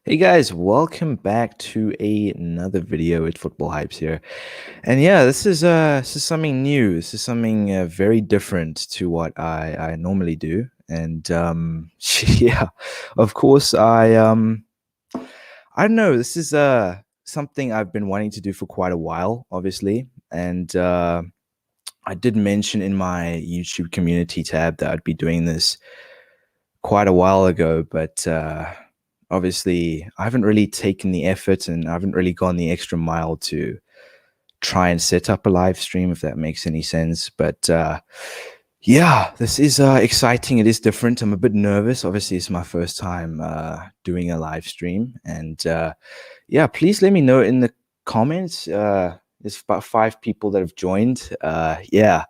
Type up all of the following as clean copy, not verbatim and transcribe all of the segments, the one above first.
Hey guys, welcome back to another video with Football Hypes here. And yeah, this is something new. This is something very different to what I normally do. And yeah, of course I don't know, this is something I've been wanting to do for quite a while, obviously. And I did mention in my YouTube community tab that I'd be doing this quite a while ago, but obviously I haven't really taken the effort and I haven't really gone the extra mile to try and set up a live stream, if that makes any sense. But yeah, this is exciting. It is different. I'm a bit nervous. Obviously, it's my first time doing a live stream. And yeah, please let me know in the comments. There's about 5 people that have joined. Yeah.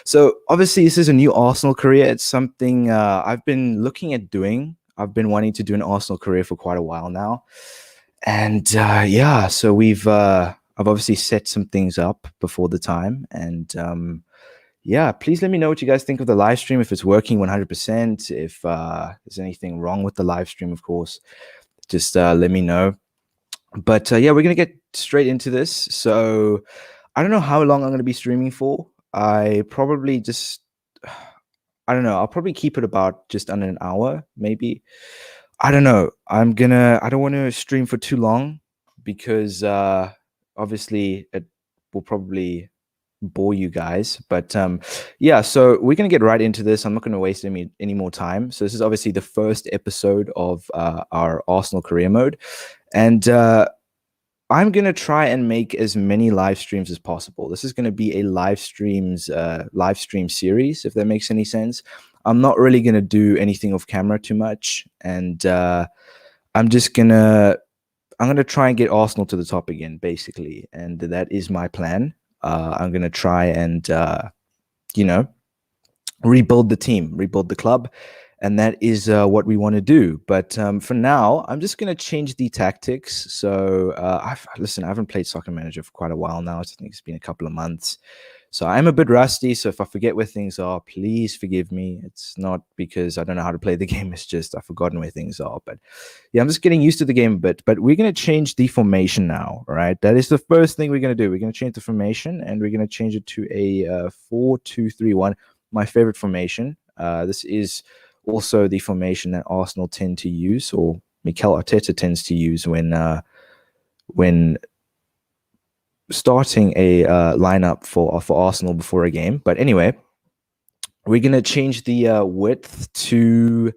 So obviously, this is a new Arsenal career. It's something I've been looking at doing. I've been wanting to do an Arsenal career for quite a while now. And yeah, so I've obviously set some things up before the time. And yeah, please let me know what you guys think of the live stream, if it's working 100%, if there's anything wrong with the live stream, of course. Just let me know. But yeah, we're gonna get straight into this. So I don't know how long I'm gonna be streaming for. I probably just I don't know. I'll probably keep it about just under an hour, maybe. I don't know. I don't want to stream for too long because obviously it will probably bore you guys. But yeah, so we're gonna get right into this. I'm not gonna waste any more time. So this is obviously the first episode of our Arsenal career mode. And I'm gonna try and make as many live streams as possible. This is gonna be a live stream series, if that makes any sense. I'm not really gonna do anything off camera too much, and I'm just gonna I'm gonna try and get Arsenal to the top again, basically, and that is my plan. I'm gonna try and you know rebuild the team, rebuild the club, and that is what we want to do. But for now, I'm just going to change the tactics. So I haven't played Soccer Manager for quite a while now. I think it's been a couple of months. So I'm a bit rusty. So if I forget where things are, please forgive me. It's not because I don't know how to play the game. It's just I've forgotten where things are. But yeah, I'm just getting used to the game a bit. But we're going to change the formation now, right? That is the first thing we're going to do. We're going to change the formation, and we're going to change it to a 4-2-3-1, my favorite formation. This is also the formation that Arsenal tend to use, or Mikel Arteta tends to use when starting a lineup for Arsenal before a game. But anyway, we're gonna change the width to.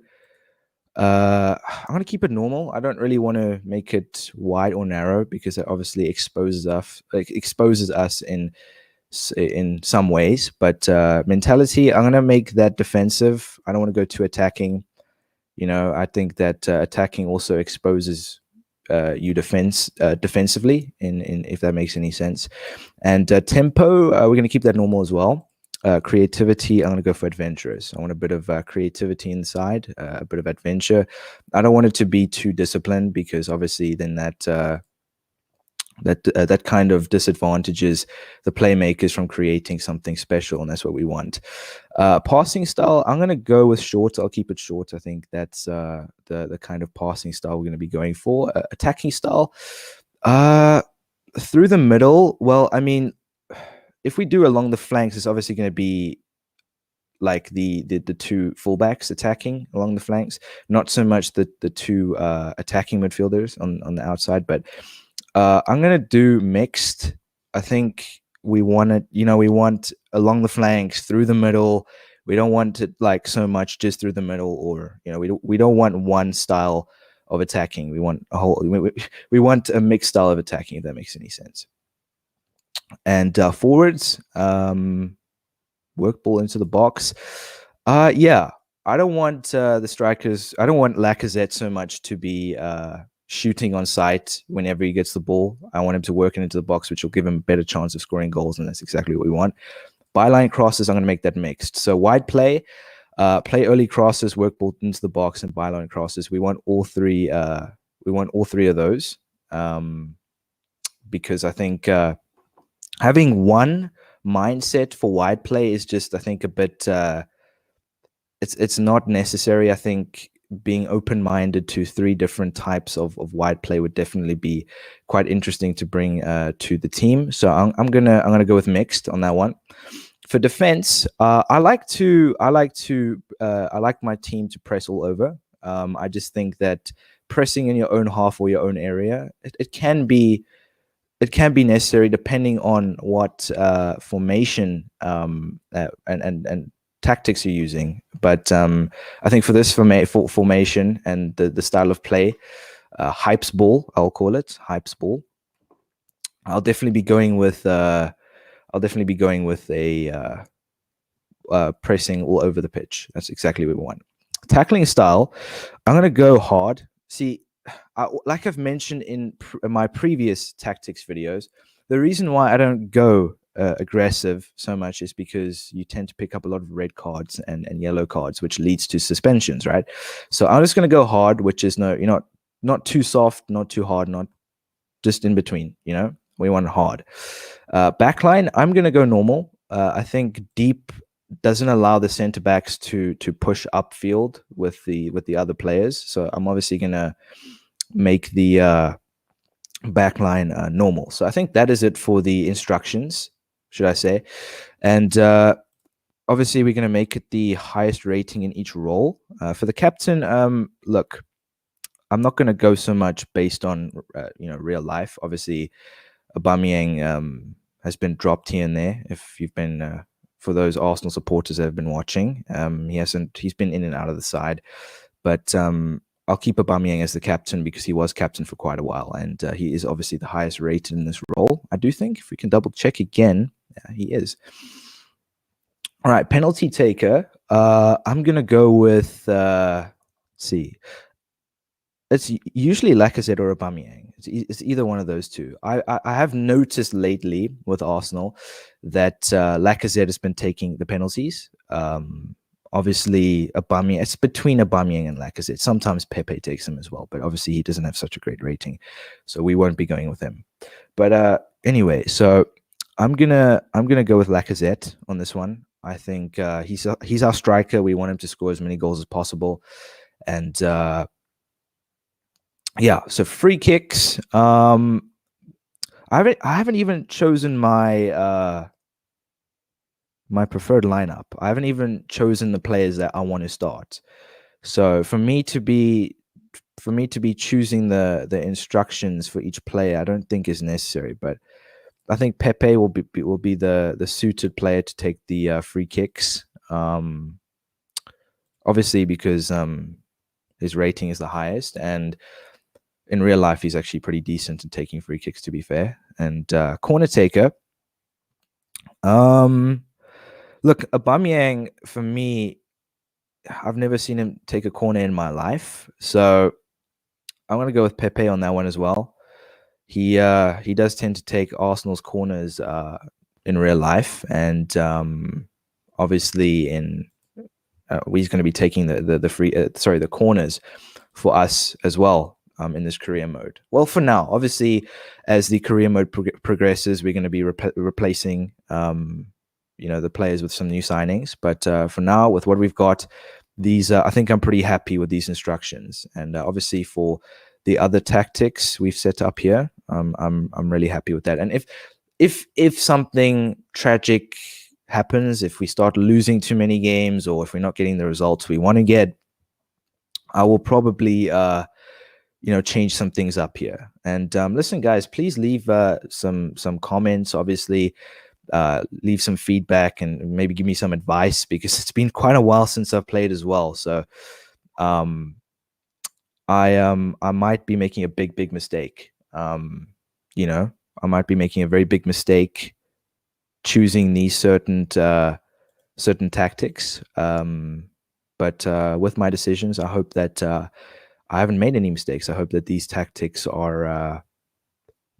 I'm gonna keep it normal. I don't really want to make it wide or narrow because it obviously exposes us in some ways. But mentality, I'm gonna make that defensive. I don't want to go too attacking. I think that attacking also exposes you defensively, in if that makes any sense. And tempo, we're going to keep that normal as well. Creativity, I'm going to go for adventurous. I want a bit of creativity inside, a bit of adventure. I don't want it to be too disciplined because obviously then that kind of disadvantages the playmakers from creating something special, and that's what we want. Passing style, I'm going to go with short. I'll keep it short. I think that's the kind of passing style we're going to be going for. Attacking style, through the middle. Well, I mean, if we do along the flanks, it's obviously going to be like the two fullbacks attacking along the flanks, not so much the two attacking midfielders on the outside. But I'm gonna do mixed. I think we want it, we want along the flanks, through the middle. We don't want it like so much just through the middle, or we don't want one style of attacking. We want we want a mixed style of attacking, if that makes any sense. And forwards, work ball into the box. Yeah, I don't want the strikers. I don't want Lacazette so much to be shooting on sight whenever he gets the ball. I want him to work it into the box, which will give him a better chance of scoring goals, and that's exactly what we want. Byline crosses, I'm going to make that mixed. So wide play, play early crosses, work ball into the box, and byline crosses. We want all three. We want all three of those, because I think having one mindset for wide play is just, I think, a bit. It's not necessary. I think being open-minded to three different types of wide play would definitely be quite interesting to bring to the team. So I'm gonna go with mixed on that one. For defense, I like my team to press all over. I just think that pressing in your own half or your own area, it can be necessary depending on what formation and tactics you're using. But I think for this formation and the style of play, hype's ball, I'll call it hype's ball. I'll definitely be going with a pressing all over the pitch. That's exactly what we want. Tackling style, I'm gonna go hard. See, like I've mentioned in my previous tactics videos, the reason why I don't go aggressive so much is because you tend to pick up a lot of red cards and yellow cards, which leads to suspensions, right? So I'm just going to go hard, which is not too soft, not too hard, not just in between. We want hard. Backline, I'm going to go normal. I think deep doesn't allow the center backs to push upfield with the other players. So I'm obviously going to make the backline normal. So I think that is it for the instructions, should I say. And obviously we're going to make it the highest rating in each role. For the captain, look, I'm not going to go so much based on real life. Obviously Aubameyang has been dropped here and there. If you've been for those Arsenal supporters that have been watching, he's been in and out of the side, but I'll keep Aubameyang as the captain because he was captain for quite a while, and he is obviously the highest rated in this role. I do think, if we can double check again, yeah, he is. All right, penalty taker. I'm gonna go with see. It's usually Lacazette or Aubameyang. It's either one of those two. I have noticed lately with Arsenal that Lacazette has been taking the penalties. Obviously, Aubameyang, it's between Aubameyang and Lacazette. Sometimes Pepe takes them as well, but obviously he doesn't have such a great rating, so we won't be going with him. But anyway, so I'm gonna go with Lacazette on this one. I think he's our striker. We want him to score as many goals as possible, and yeah. So free kicks. I haven't even chosen my my preferred lineup. I haven't even chosen the players that I want to start. So for me to be choosing the instructions for each player, I don't think is necessary. But I think Pepe will be the suited player to take the free kicks. Obviously because his rating is the highest, and in real life he's actually pretty decent at taking free kicks, to be fair. And corner taker. Look, Aubameyang, for me, I've never seen him take a corner in my life, so I'm gonna go with Pepe on that one as well. He does tend to take Arsenal's corners in real life, and obviously he's going to be taking the corners for us as well in this career mode. Well, for now, obviously, as the career mode progresses, we're going to be replacing the players with some new signings. But for now, with what we've got, these I think I'm pretty happy with these instructions. And obviously for the other tactics we've set up here, I'm really happy with that. And if something tragic happens, if we start losing too many games, or if we're not getting the results we want to get, I will probably change some things up here. And listen, guys, please leave some comments. Obviously, leave some feedback and maybe give me some advice, because it's been quite a while since I've played as well. So I might be making a big mistake. I might be making a very big mistake choosing these certain tactics. But with my decisions, I hope that I haven't made any mistakes. I hope that these tactics are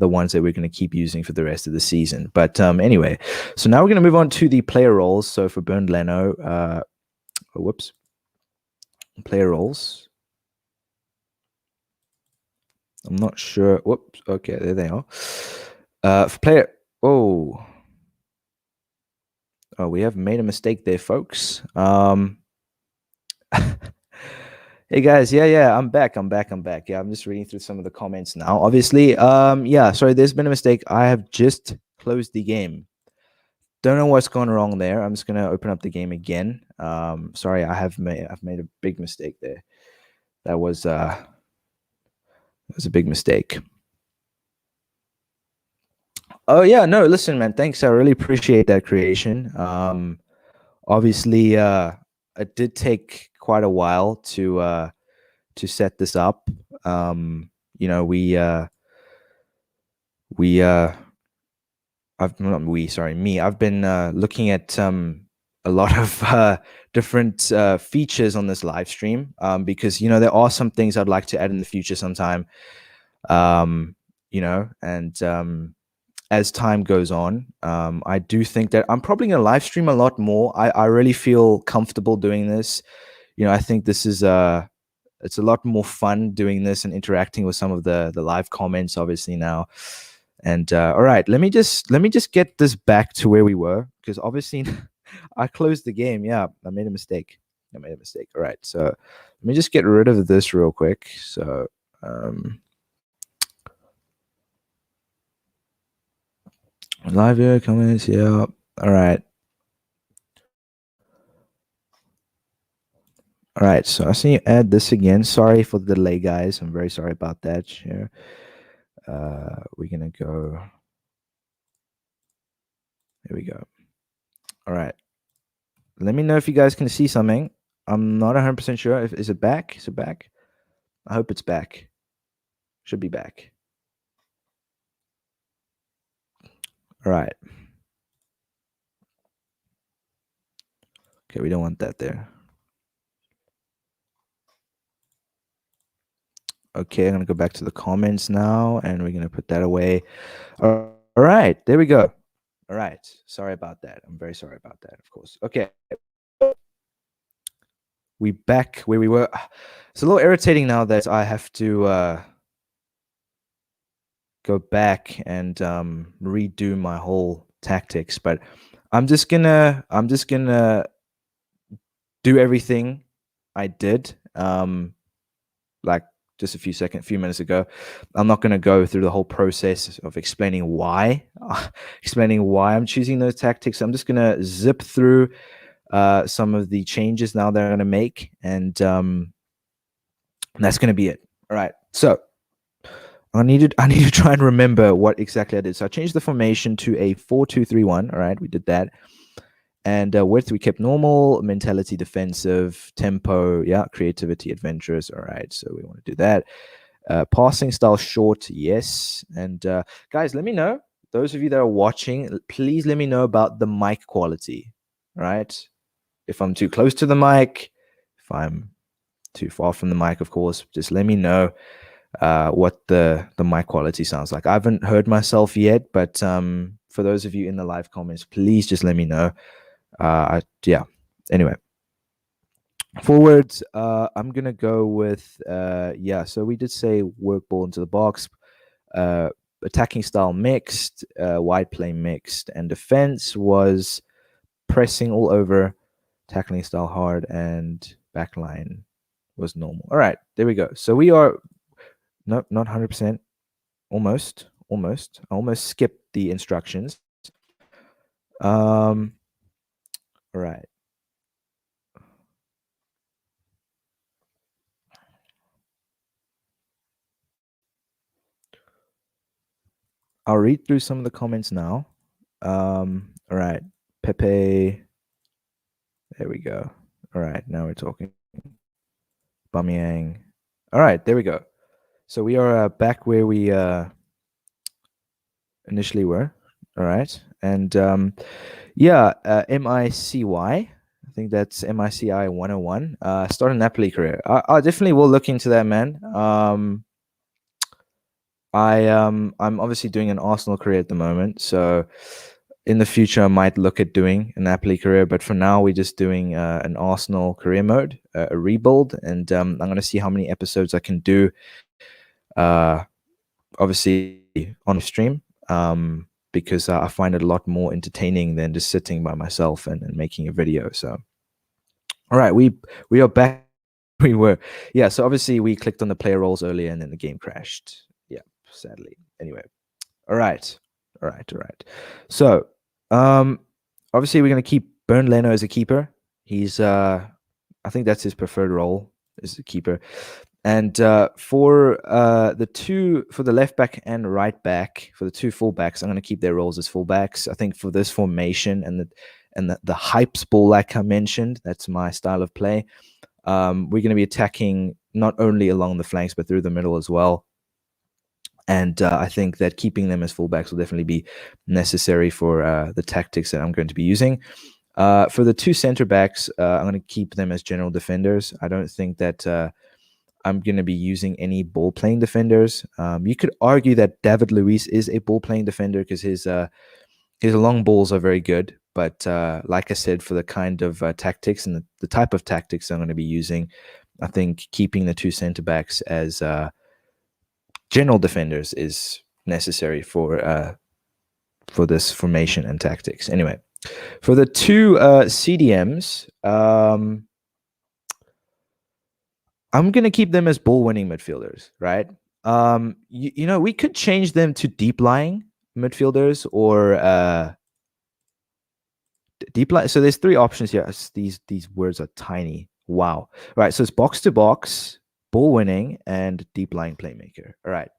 the ones that we're going to keep using for the rest of the season. But anyway, so now we're going to move on to the player roles. So for Bernd Leno, player roles. I'm not sure. Whoops. Okay, there they are. For player. Oh, we have made a mistake there, folks. Yeah, Hey guys, yeah, I'm back. Yeah, I'm just reading through some of the comments now. Obviously, yeah, sorry, there's been a mistake. I have just closed the game. Don't know what's gone wrong there. I'm just gonna open up the game again. Sorry, I've made a big mistake there. That was a big mistake. Oh yeah, no, listen, man, thanks. I really appreciate that creation. Obviously, it did take quite a while to set this up. You know, we I've not we sorry me I've been looking at a lot of different features on this live stream, because you know there are some things I'd like to add in the future sometime, you know, and as time goes on, I do think that I'm probably going to live stream a lot more. I really feel comfortable doing this. You know, I think this is it's a lot more fun doing this and interacting with some of the live comments obviously now. And all right, let me just get this back to where we were, because obviously I closed the game. Yeah, I made a mistake. All right, so let me just get rid of this real quick. So live video comments, yeah. All right. All right, so I see you add this again. Sorry for the delay, guys. I'm very sorry about that. Share. We're gonna go. Here we go. All right. Let me know if you guys can see something. I'm not 100% sure. Is it back? Is it back? I hope it's back. Should be back. All right. Okay, we don't want that there. Okay, I'm gonna go back to the comments now, and we're gonna put that away. All right, there we go. All right, sorry about that. I'm very sorry about that, of course. Okay, we back where we were. It's a little irritating now that I have to go back and redo my whole tactics, but I'm just gonna do everything I did like just a few minutes ago. I'm not going to go through the whole process of explaining why I'm choosing those tactics. I'm just going to zip through some of the changes now that I'm going to make, and that's going to be it. All right, so I need to try and remember what exactly I did. So I changed the formation to a 4-2-3-1. All right, we did that. And width, we kept normal, mentality, defensive, tempo, yeah, creativity, adventurous. All right, so we want to do that. Passing style, short, yes. And guys, let me know. Those of you that are watching, please let me know about the mic quality, right? If I'm too close to the mic, if I'm too far from the mic, of course, just let me know what the mic quality sounds like. I haven't heard myself yet, but for those of you in the live comments, please just let me know. Yeah, anyway, forwards, I'm gonna go with yeah, so we did say work ball into the box, attacking style mixed, wide play mixed, and defense was pressing all over, tackling style hard, and backline was normal. All right, there we go. So we are not 100%, almost I almost skipped the instructions. All right. I'll read through some of the comments now. All right. Pepe. There we go. All right. Now we're talking. Bamyang. All right. There we go. So we are back where we initially were. All right. And yeah, MICY. I think that's MICI 101. Start a Napoli career. I definitely will look into that, man. I'm obviously doing an Arsenal career at the moment, so in the future I might look at doing a Napoli career, but for now we're just doing an Arsenal career mode, a rebuild, and I'm going to see how many episodes I can do, obviously on stream, because I find it a lot more entertaining than just sitting by myself and making a video. So all right, we are back We were. Yeah, so obviously we clicked on the player roles earlier and then the game crashed. Yeah, sadly. Anyway. All right. All right. All right. So, um, obviously we're gonna keep Bern Leno as a keeper. He's I think that's his preferred role as a keeper. And for the left back and right back, for the two fullbacks, I'm gonna keep their roles as fullbacks. I think for this formation and the hypes ball, like I mentioned, that's my style of play. We're going to be attacking not only along the flanks but through the middle as well. And I think that keeping them as fullbacks will definitely be necessary for the tactics that I'm going to be using. For the two center backs, I'm going to keep them as general defenders. I don't think that I'm going to be using any ball playing defenders. You could argue that David Luiz is a ball playing defender because his long balls are very good. But like I said, for the kind of tactics and the type of tactics I'm going to be using, I think keeping the two center backs as general defenders is necessary for this formation and tactics. Anyway, for the two CDMs, I'm going to keep them as ball winning midfielders, right? You know, we could change them to deep lying midfielders or deep line. So there's three options here. These words are tiny. Wow. All right. So it's box to box, ball winning, and deep line playmaker. All right.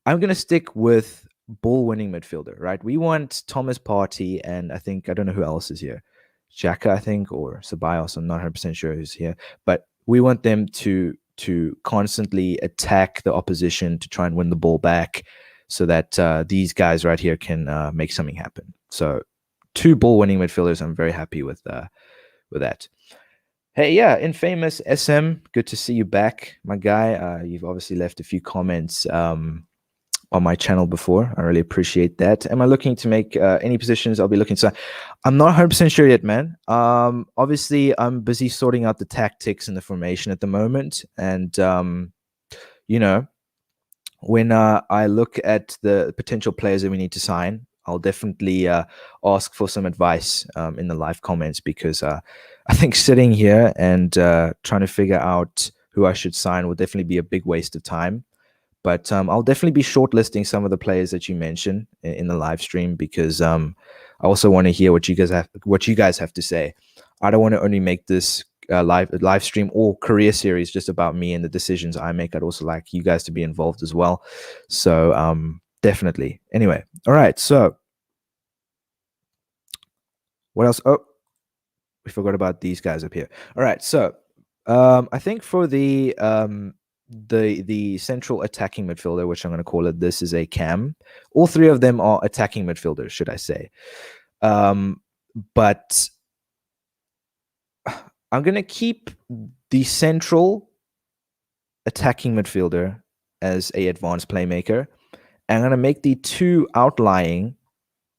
I'm gonna stick with ball winning midfielder. Right. We want Thomas Partey, and I don't know who else is here. Xhaka, I think, or Ceballos. I'm not 100% sure who's here, but we want them to constantly attack the opposition to try and win the ball back, so that these guys right here can make something happen. So two ball winning midfielders. I'm very happy with that. Hey, yeah, Infamous SM, good to see you back, my guy. You've obviously left a few comments on my channel before. I really appreciate that. Am I looking to make any positions? I'll be looking. So I'm not 100% sure yet, man. Obviously, I'm busy sorting out the tactics and the formation at the moment. And, you know, when I look at the potential players that we need to sign, I'll definitely ask for some advice in the live comments, because I think sitting here and trying to figure out who I should sign will definitely be a big waste of time. But I'll definitely be shortlisting some of the players that you mentioned in the live stream, because I also want to hear what you guys have to say. I don't want to only make this live stream or career series just about me and the decisions I make. I'd also like you guys to be involved as well. So definitely. Anyway, all right. So what else? Oh, we forgot about these guys up here. All right. So I think for the central attacking midfielder, which I'm going to call it, this is a cam. All three of them are attacking midfielders, should I say? But I'm going to keep the central attacking midfielder as a advanced playmaker. And I'm going to make the two outlying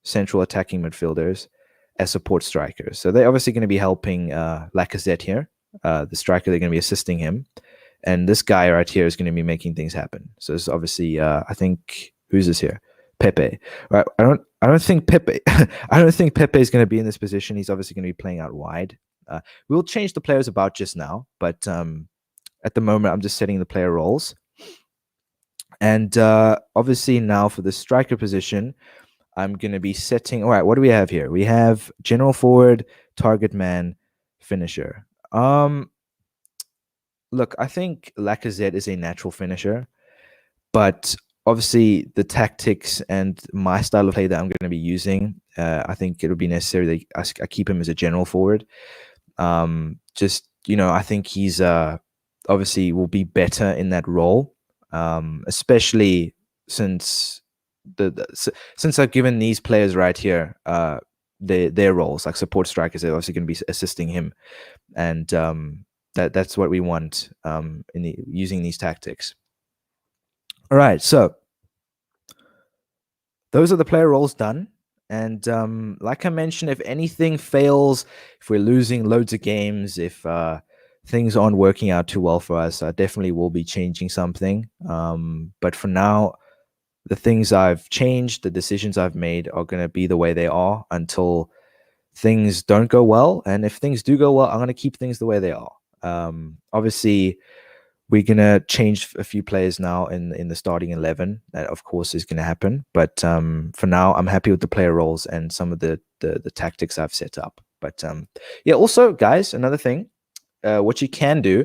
central attacking midfielders as support strikers. So they're obviously going to be helping Lacazette here. The striker, they're going to be assisting him. And this guy right here is going to be making things happen. So it's obviously, I think, who's this here? Pepe. Right? I don't think Pepe. I don't think Pepe is going to be in this position. He's obviously going to be playing out wide. We'll change the players about just now, but at the moment, I'm just setting the player roles. And obviously now for the striker position, I'm going to be setting. All right, what do we have here? We have general forward, target man, finisher. Look, I think Lacazette is a natural finisher, but obviously the tactics and my style of play that I'm going to be using, I think it'll be necessary that I keep him as a general forward. Just, I think he's obviously will be better in that role, especially since since I've given these players right here their roles, like support strikers. They're obviously going to be assisting him, and that's what we want using these tactics. All right, so those are the player roles done. And like I mentioned, if anything fails, if we're losing loads of games, if things aren't working out too well for us, I definitely will be changing something. But for now, the things I've changed, the decisions I've made are going to be the way they are until things don't go well. And if things do go well, I'm going to keep things the way they are. Obviously, we're gonna change a few players now in the starting 11. That of course is gonna happen. But for now, I'm happy with the player roles and some of the tactics I've set up. But yeah, also guys, another thing, what you can do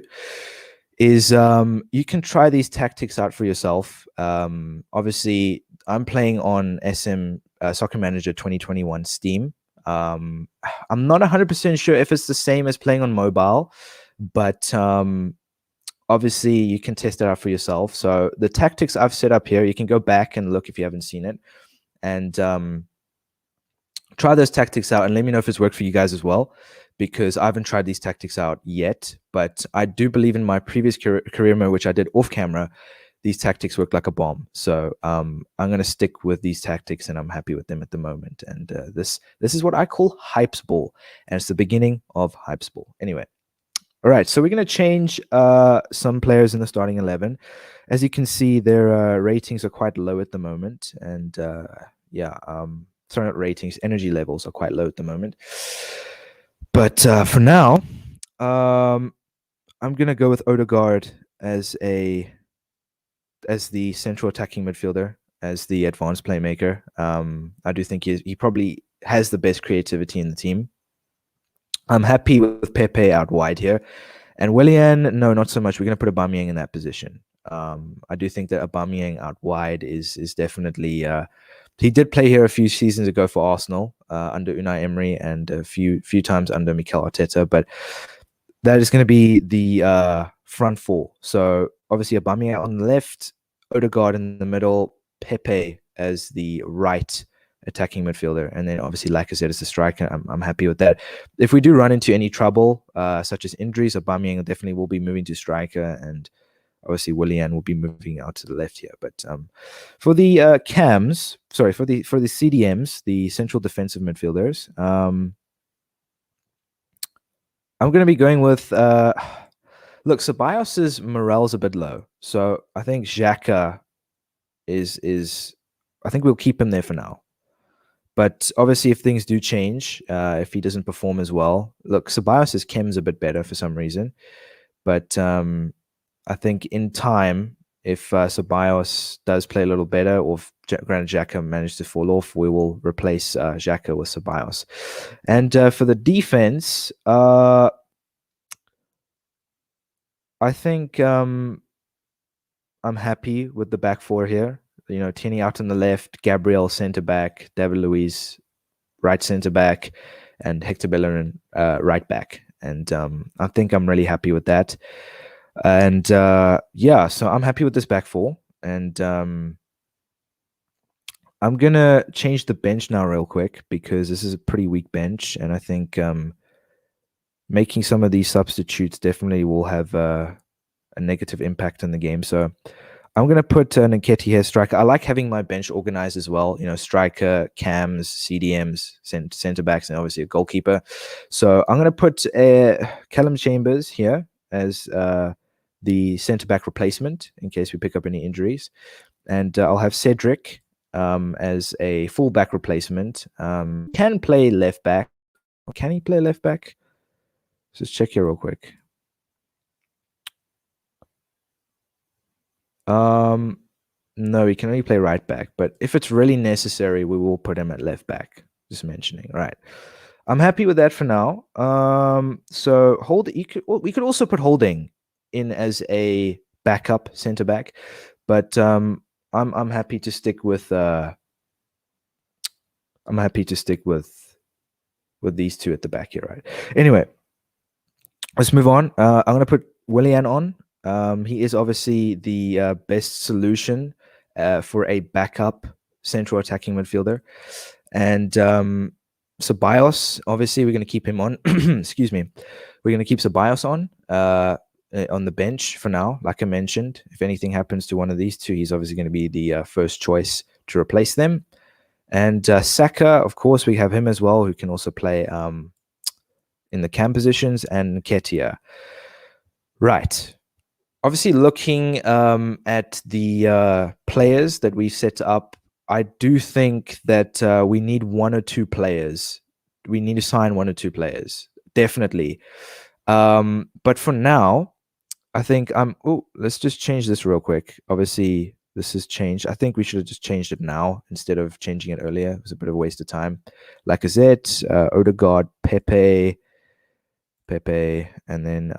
is you can try these tactics out for yourself. Obviously, I'm playing on SM Soccer Manager 2021 Steam. I'm not 100% sure if it's the same as playing on mobile, but obviously you can test it out for yourself. So the tactics I've set up here, you can go back and look if you haven't seen it, and try those tactics out and let me know if it's worked for you guys as well, because I haven't tried these tactics out yet. But I do believe in my previous career mode, which I did off camera, these tactics work like a bomb. So I'm going to stick with these tactics, and I'm happy with them at the moment. And this is what I call Hypes Ball, and it's the beginning of Hypes Ball. Anyway, all right, so we're going to change some players in the starting 11. As you can see, their ratings are quite low at the moment, and yeah, sorry, not ratings, energy levels are quite low at the moment. But for now, I'm going to go with Odegaard as the central attacking midfielder, as the advanced playmaker. I do think he probably has the best creativity in the team. I'm happy with Pepe out wide here. And Willian, no, not so much. We're going to put Aubameyang in that position. I do think that Aubameyang out wide is definitely... he did play here a few seasons ago for Arsenal under Unai Emery and a few times under Mikel Arteta. But that is going to be the front four. So obviously Aubameyang on the left, Odegaard in the middle, Pepe as the right attacking midfielder, and then obviously Lacazette as the striker. I'm happy with that. If we do run into any trouble, such as injuries, Aubameyang definitely will be moving to striker, and obviously Willian will be moving out to the left here. But for the for the CDMs, the central defensive midfielders, I'm going to be going with look, Ceballos' morale's a bit low, so I think Xhaka is I think we'll keep him there for now. But obviously, if things do change, if he doesn't perform as well, look, Ceballos' chem's a bit better for some reason. But I think in time, if Ceballos does play a little better, or if Granit Xhaka managed to fall off, we will replace Xhaka with Ceballos. And for the defense, I think I'm happy with the back four here. You know, Tierney out on the left, Gabriel center back, David Luiz right center back, and Hector Bellerin right back. And I think I'm really happy with that. And yeah, so I'm happy with this back four. And I'm gonna change the bench now real quick, because this is a pretty weak bench, and I think making some of these substitutes definitely will have a negative impact on the game. So I'm going to put Nketiah here, striker. I like having my bench organized as well. You know, striker, cams, CDMs, center backs, and obviously a goalkeeper. So I'm going to put Callum Chambers here as the center back replacement in case we pick up any injuries. And I'll have Cedric as a full back replacement. Can play left back. Can he play left back? Let's just check here real quick. No, he can only play right back, but if it's really necessary, we will put him at left back. Just mentioning, right? I'm happy with that for now. So we could also put Holding in as a backup center back, but I'm happy to stick with with these two at the back here, right? Anyway, let's move on. I'm gonna put Willian on. He is obviously the best solution for a backup central attacking midfielder. And Ceballos, obviously, we're going to keep him on. Excuse me. We're going to keep Ceballos on the bench for now. Like I mentioned, if anything happens to one of these two, he's obviously going to be the first choice to replace them. And Saka, of course, we have him as well, who can also play in the cam positions, and Nketiah. Right. Obviously, looking at the players that we've set up, I do think that we need one or two players. We need to sign one or two players, definitely. But for now, I think let's just change this real quick. Obviously, this has changed. I think we should have just changed it now instead of changing it earlier. It was a bit of a waste of time. Lacazette, Odegaard, Pepe, and then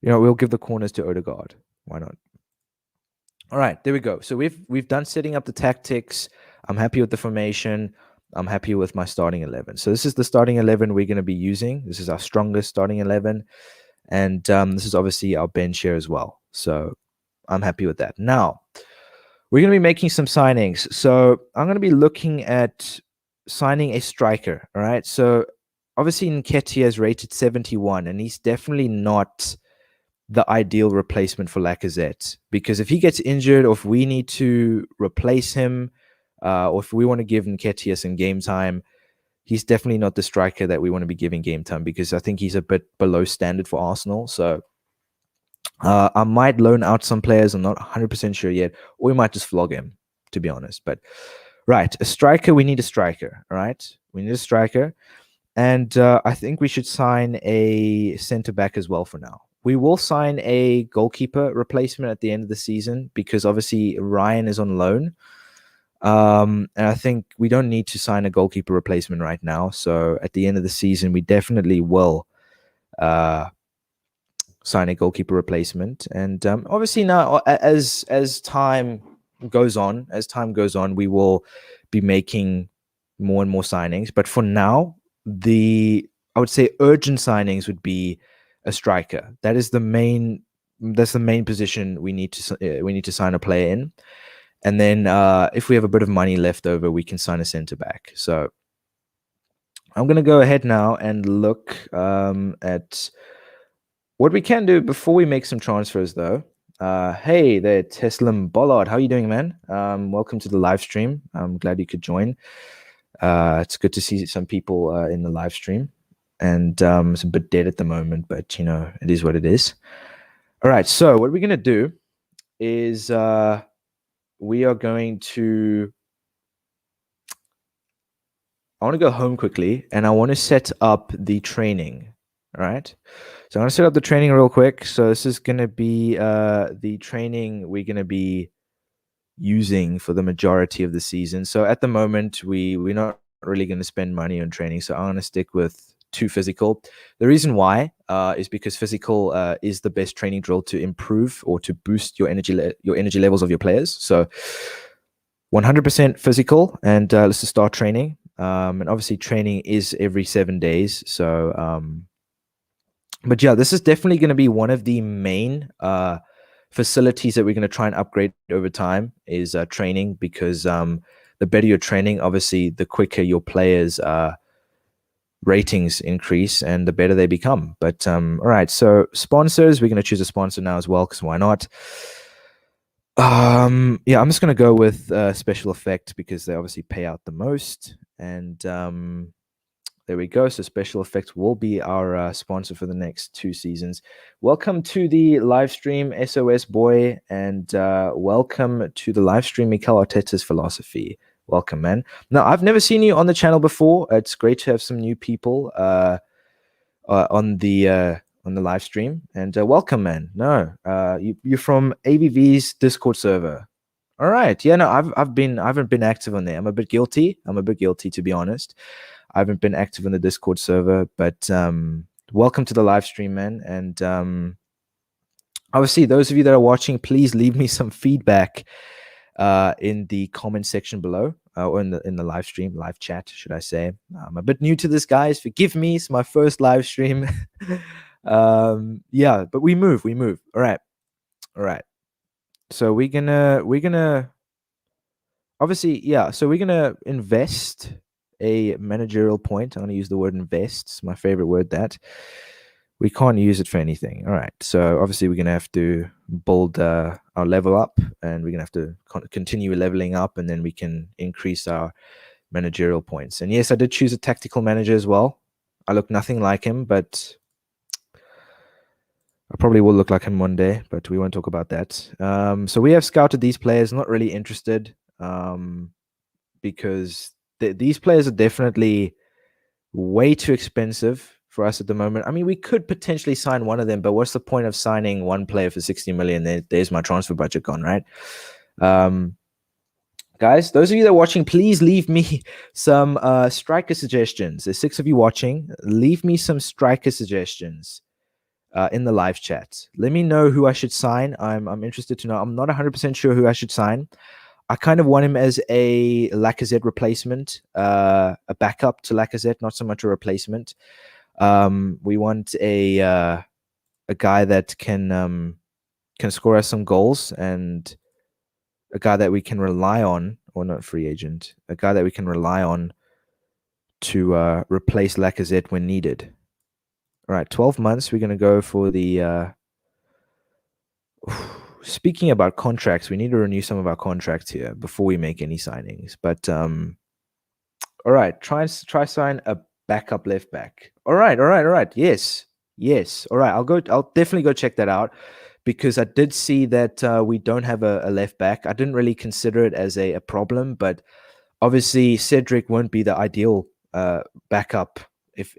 we'll give the corners to Odegaard. Why not? All right, there we go. So we've done setting up the tactics. I'm happy with the formation. I'm happy with my starting 11. So this is the starting 11 we're going to be using. This is our strongest starting 11. And this is obviously our bench here as well. So I'm happy with that. Now, we're going to be making some signings. So I'm going to be looking at signing a striker. All right. So obviously Nketiah is rated 71, and he's definitely not the ideal replacement for Lacazette, because if he gets injured or if we need to replace him, or if we want to give Nketiah some game time, he's definitely not the striker that we want to be giving game time, because I think he's a bit below standard for Arsenal. So I might loan out some players. I'm not 100% sure yet, or we might just flog him, to be honest. But right, a striker, we need a striker. All right, we need a striker. And I think we should sign a center back as well for now. We will sign a goalkeeper replacement at the end of the season, because obviously Ryan is on loan. And I think we don't need to sign a goalkeeper replacement right now. So at the end of the season, we definitely will sign a goalkeeper replacement. And obviously now, as time goes on, we will be making more and more signings. But for now, I would say urgent signings would be a striker. That's the main position we need to sign a player in. And then if we have a bit of money left over, we can sign a center back. So I'm going to go ahead now and look at what we can do before we make some transfers, though. Hey there, Teslim Bollard. How are you doing, man? Welcome to the live stream. I'm glad you could join. It's good to see some people in the live stream. And it's a bit dead at the moment, but, it is what it is. All right, so what we're going to do is we are going to... I want to go home quickly, and I want to set up the training. All right. So I'm going to set up the training real quick. So this is going to be the training we're going to be using for the majority of the season. So at the moment, we're not really going to spend money on training. So I'm going to stick with 2 physical. The reason why is because physical is the best training drill to improve or to boost your energy levels of your players. So 100% physical, and let's just start training. And obviously training is every 7 days. So, but yeah, this is definitely going to be one of the main facilities that we're going to try and upgrade over time is training, because the better your training, obviously, the quicker your players' ratings increase and the better they become. But all right, so sponsors, we're going to choose a sponsor now as well, because why not? Yeah, I'm just going to go with special effect, because they obviously pay out the most. And there we go. So special effects will be our sponsor for the next 2 seasons. Welcome to the live stream, SOS Boy, and welcome to the live stream, Mikel Arteta's Philosophy. Welcome, man. Now, I've never seen you on the channel before. It's great to have some new people on the live stream, and welcome, man. No, you're from ABV's Discord server. All right. Yeah, no, I haven't been active on there. I'm a bit guilty, to be honest. I haven't been active in the Discord server, but welcome to the live stream, man. And obviously, those of you that are watching, please leave me some feedback in the comment section below, or in the live stream, live chat, should I say. I'm a bit new to this, guys. Forgive me. It's my first live stream. Yeah, but we move. All right. So we're gonna obviously, yeah. So we're gonna invest a managerial point. I'm gonna use the word invest. It's my favorite word. That we can't use it for anything. All right. So obviously we're gonna have to build our level up, and we're gonna have to continue leveling up, and then we can increase our managerial points. And yes, I did choose a tactical manager as well. I look nothing like him, but I probably will look like him one day, but we won't talk about that. So we have scouted these players, not really interested, because these players are definitely way too expensive for us at the moment. I mean, we could potentially sign one of them, but what's the point of signing one player for 60 million? There's my transfer budget gone, right? Guys, those of you that are watching, please leave me some striker suggestions. There's 6 of you watching. Leave me some striker suggestions in the live chat. Let me know who I should sign. I'm interested to know. I'm not 100% sure who I should sign. I kind of want him as a Lacazette replacement, a backup to Lacazette, not so much a replacement. We want a guy that can score us some goals, and a guy that we can rely on, or not free agent, a guy that we can rely on to replace Lacazette when needed. All right, 12 months. We're going to go for the. Speaking about contracts, we need to renew some of our contracts here before we make any signings. But all right, try sign a backup left back. All right. Yes. All right, I'll definitely go check that out, because I did see that we don't have a left back. I didn't really consider it as a problem, but obviously Cedric won't be the ideal backup if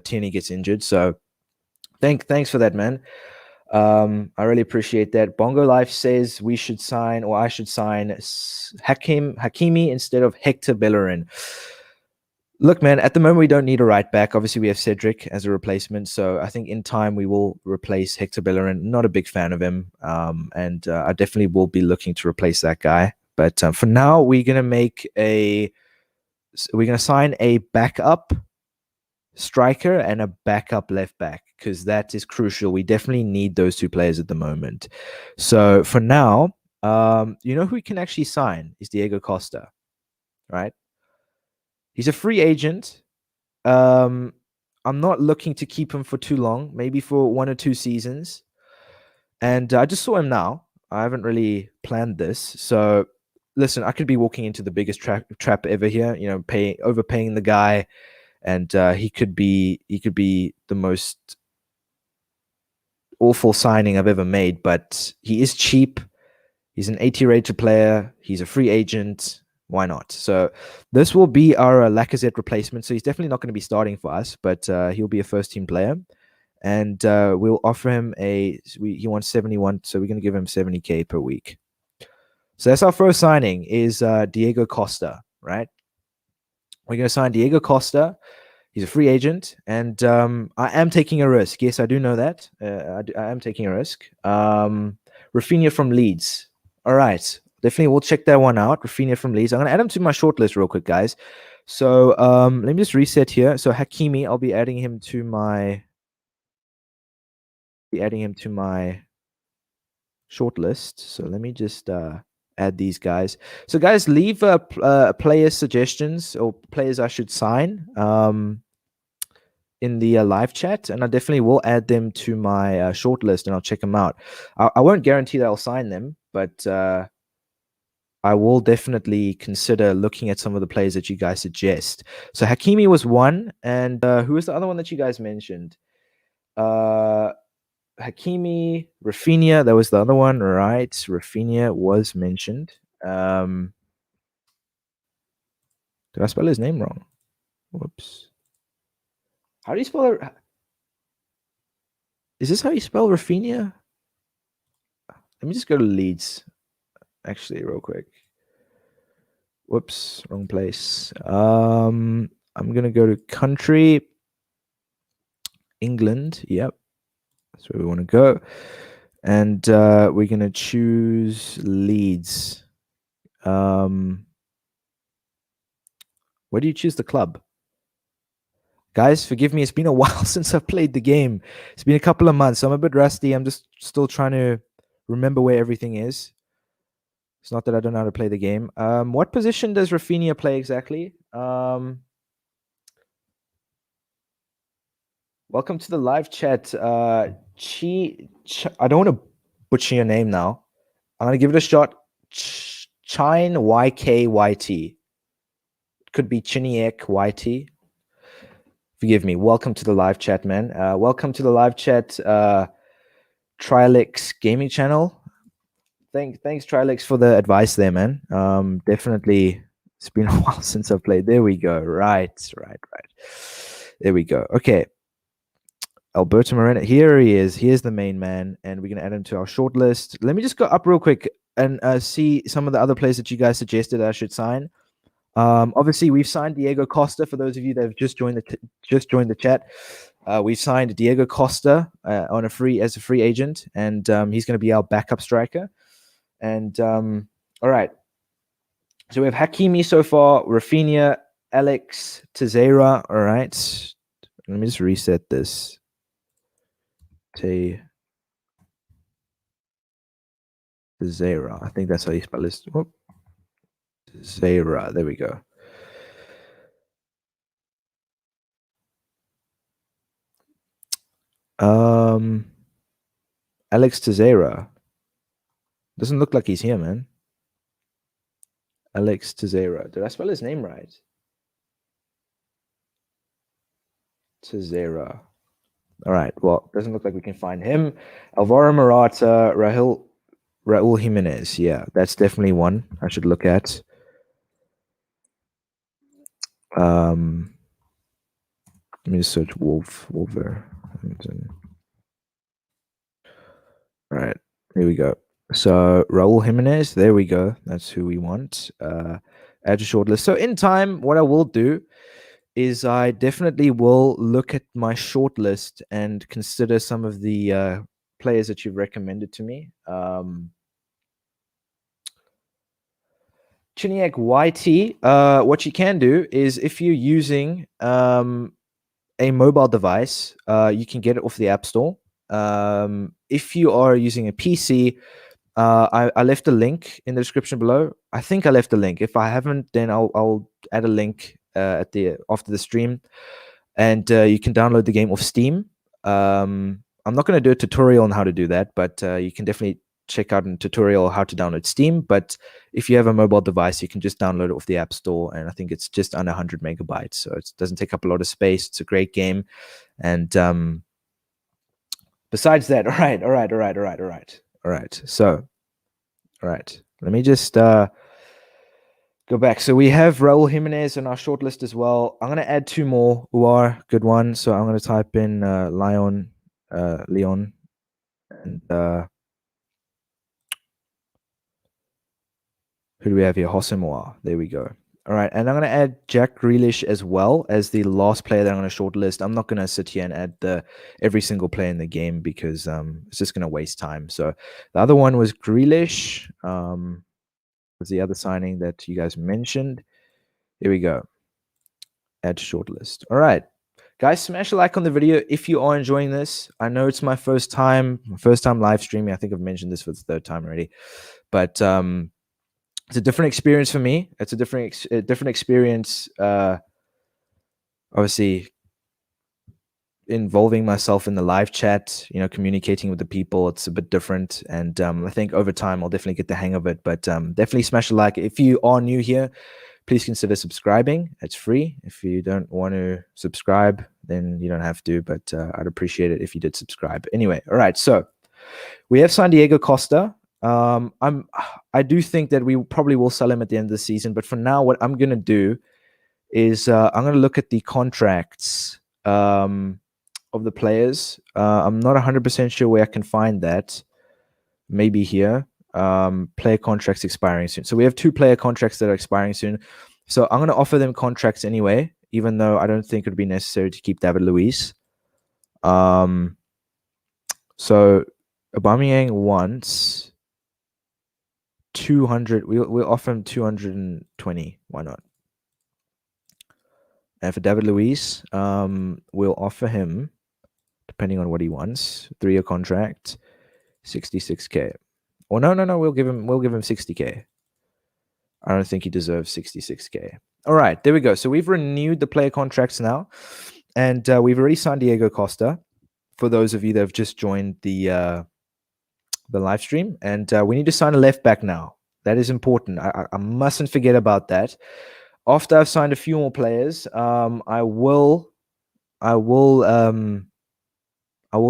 Tierney gets injured. So thanks for that, man. I really appreciate that. Bongo Life says we should sign, or I should sign, Hakimi instead of Hector Bellerin. Look, man, at the moment we don't need a right back. Obviously, we have Cedric as a replacement, so I think in time we will replace Hector Bellerin. Not a big fan of him, and I definitely will be looking to replace that guy. But for now, we're gonna sign a backup striker and a backup left back, because that is crucial. We definitely need those 2 players at the moment. So for now, you know who we can actually sign is Diego Costa, right? He's a free agent. I'm not looking to keep him for too long, maybe for 1 or 2 seasons. And I just saw him now. I haven't really planned this. So listen, I could be walking into the biggest trap ever here, overpaying the guy. And he could be the most awful signing I've ever made, but he is cheap. He's an 80 rated player. He's a free agent. Why not? So this will be our Lacazette replacement. So he's definitely not going to be starting for us, but he'll be a first team player. And we'll offer him he wants 71, so we're going to give him 70K per week. So that's our first signing, is Diego Costa, right? We're going to sign Diego Costa. He's a free agent, and I am taking a risk. Yes, I do know that. I am taking a risk. Rafinha from Leeds. All right. Definitely we'll check that one out. Rafinha from Leeds. I'm going to add him to my shortlist real quick, guys. So let me just reset here. So Hakimi, I'll be adding him to my shortlist. So let me just add these guys. So guys, leave player suggestions, or players I should sign in the live chat, and I definitely will add them to my shortlist, and I'll check them out. I won't guarantee that I'll sign them, but I will definitely consider looking at some of the players that you guys suggest. So Hakimi was one, and who was the other one that you guys mentioned? Hakimi, Rafinha, that was the other one, right? Rafinha was mentioned. Did I spell his name wrong? Whoops. How do you spell it? Is this how you spell Rafinha? Let me just go to Leeds, actually, real quick. Whoops, wrong place. I'm gonna go to country, England. Yep, that's where we want to go, and we're gonna choose Leeds. Where do you choose the club? Guys, forgive me. It's been a while since I've played the game. It's been a couple of months. So I'm a bit rusty. I'm just still trying to remember where everything is. It's not that I don't know how to play the game. What position does Rafinha play exactly? Welcome to the live chat. I don't want to butcher your name now. I'm going to give it a shot. Chine YKYT. Could be Chiniek YT. Forgive me. Welcome to the live chat, man. Welcome to the live chat, Trilix Gaming Channel. Thanks, Trilix, for the advice there, man. Definitely, it's been a while since I've played. There we go. Right. There we go. Okay. Alberto Moreno. Here he is. Here's the main man, and we're gonna add him to our short list. Let me just go up real quick and see some of the other players that you guys suggested I should sign. Obviously, we've signed Diego Costa. For those of you that have just joined the chat, we've signed Diego Costa on a free agent, and he's going to be our backup striker. And all right, so we have Hakimi so far, Rafinha, Alex Teixeira. All right, let me just reset this. Teixeira. I think that's how you spell this. Teixeira. There we go. Alex Teixeira. Doesn't look like he's here, man. Alex Teixeira. Did I spell his name right? Teixeira. All right. Well, doesn't look like we can find him. Alvaro Morata, Raul Jimenez. Yeah, that's definitely one I should look at. Let me just search Wolverhampton. All right, here we go. So Raul Jimenez, there we go. That's who we want. Add to shortlist. So in time, what I will do is I definitely will look at my shortlist and consider some of the players that you've recommended to me. Chiniak YT, what you can do is if you're using a mobile device, you can get it off the App Store. If you are using a PC, I left a link in the description below. I think I left a link. If I haven't, then I'll add a link after the stream, and you can download the game off Steam. I'm not going to do a tutorial on how to do that, but you can definitely check out a tutorial how to download Steam. But if you have a mobile device, you can just download it off the App Store, and I think it's just under 100 megabytes, so it doesn't take up a lot of space. It's a great game, and besides that, all right. So, all right, let me just go back. So we have Raul Jimenez on our shortlist as well. I'm going to add two more who are good ones. So I'm going to type in Leon, and who do we have here? Hosemoa. There we go. All right, and I'm going to add Jack Grealish as well as the last player that I'm going to shortlist. I'm not going to sit here and add every single player in the game because it's just going to waste time. So the other one was Grealish. Was the other signing that you guys mentioned. Here we go. Add to shortlist. All right. Guys, smash a like on the video if you are enjoying this. I know it's my first time live streaming. I think I've mentioned this for the third time already. But it's a different experience for me. It's a different experience, obviously, involving myself in the live chat, communicating with the people. It's a bit different. And I think over time, I'll definitely get the hang of it. But definitely smash a like. If you are new here, please consider subscribing. It's free. If you don't want to subscribe, then you don't have to. But I'd appreciate it if you did subscribe. Anyway, all right. So we have San Diego Costa. I do think that we probably will sell him at the end of the season. But for now, what I'm going to do is I'm going to look at the contracts of the players. I'm not 100% sure where I can find that. Maybe here. Player contracts expiring soon. So we have 2 player contracts that are expiring soon. So I'm going to offer them contracts anyway, even though I don't think it would be necessary to keep David Luiz. So Aubameyang wants 200. We'll offer him 220. Why not? And for David Luiz, we'll offer him, depending on what he wants, 3-year contract, 66K. Or no, we'll give him 60K. I don't think he deserves 66K. All right, there we go. So we've renewed the player contracts now, and we've already signed Diego Costa. For those of you that have just joined the live stream, and we need to sign a left back now. That is important. I mustn't forget about that. After I've signed a few more players, I will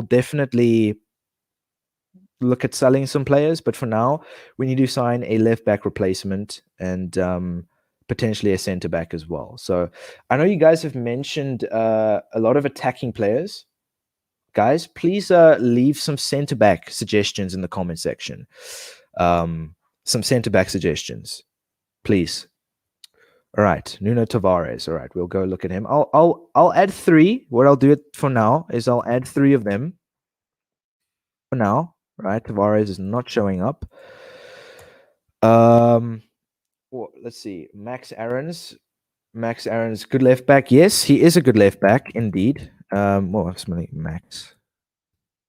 definitely look at selling some players, but for now, we need to sign a left back replacement and potentially a center back as well. So I know you guys have mentioned a lot of attacking players. guys, please leave some center back suggestions in the comment section. Some center back suggestions, please. All right, Nuno Tavares. All right, we'll go look at him. I'll add 3. What I'll do it for now is I'll add 3 of them for now. Right, Tavares is not showing up. Well, let's see. Max Aarons, good left back. Yes, he is a good left back indeed. Well, I'm smelling Max.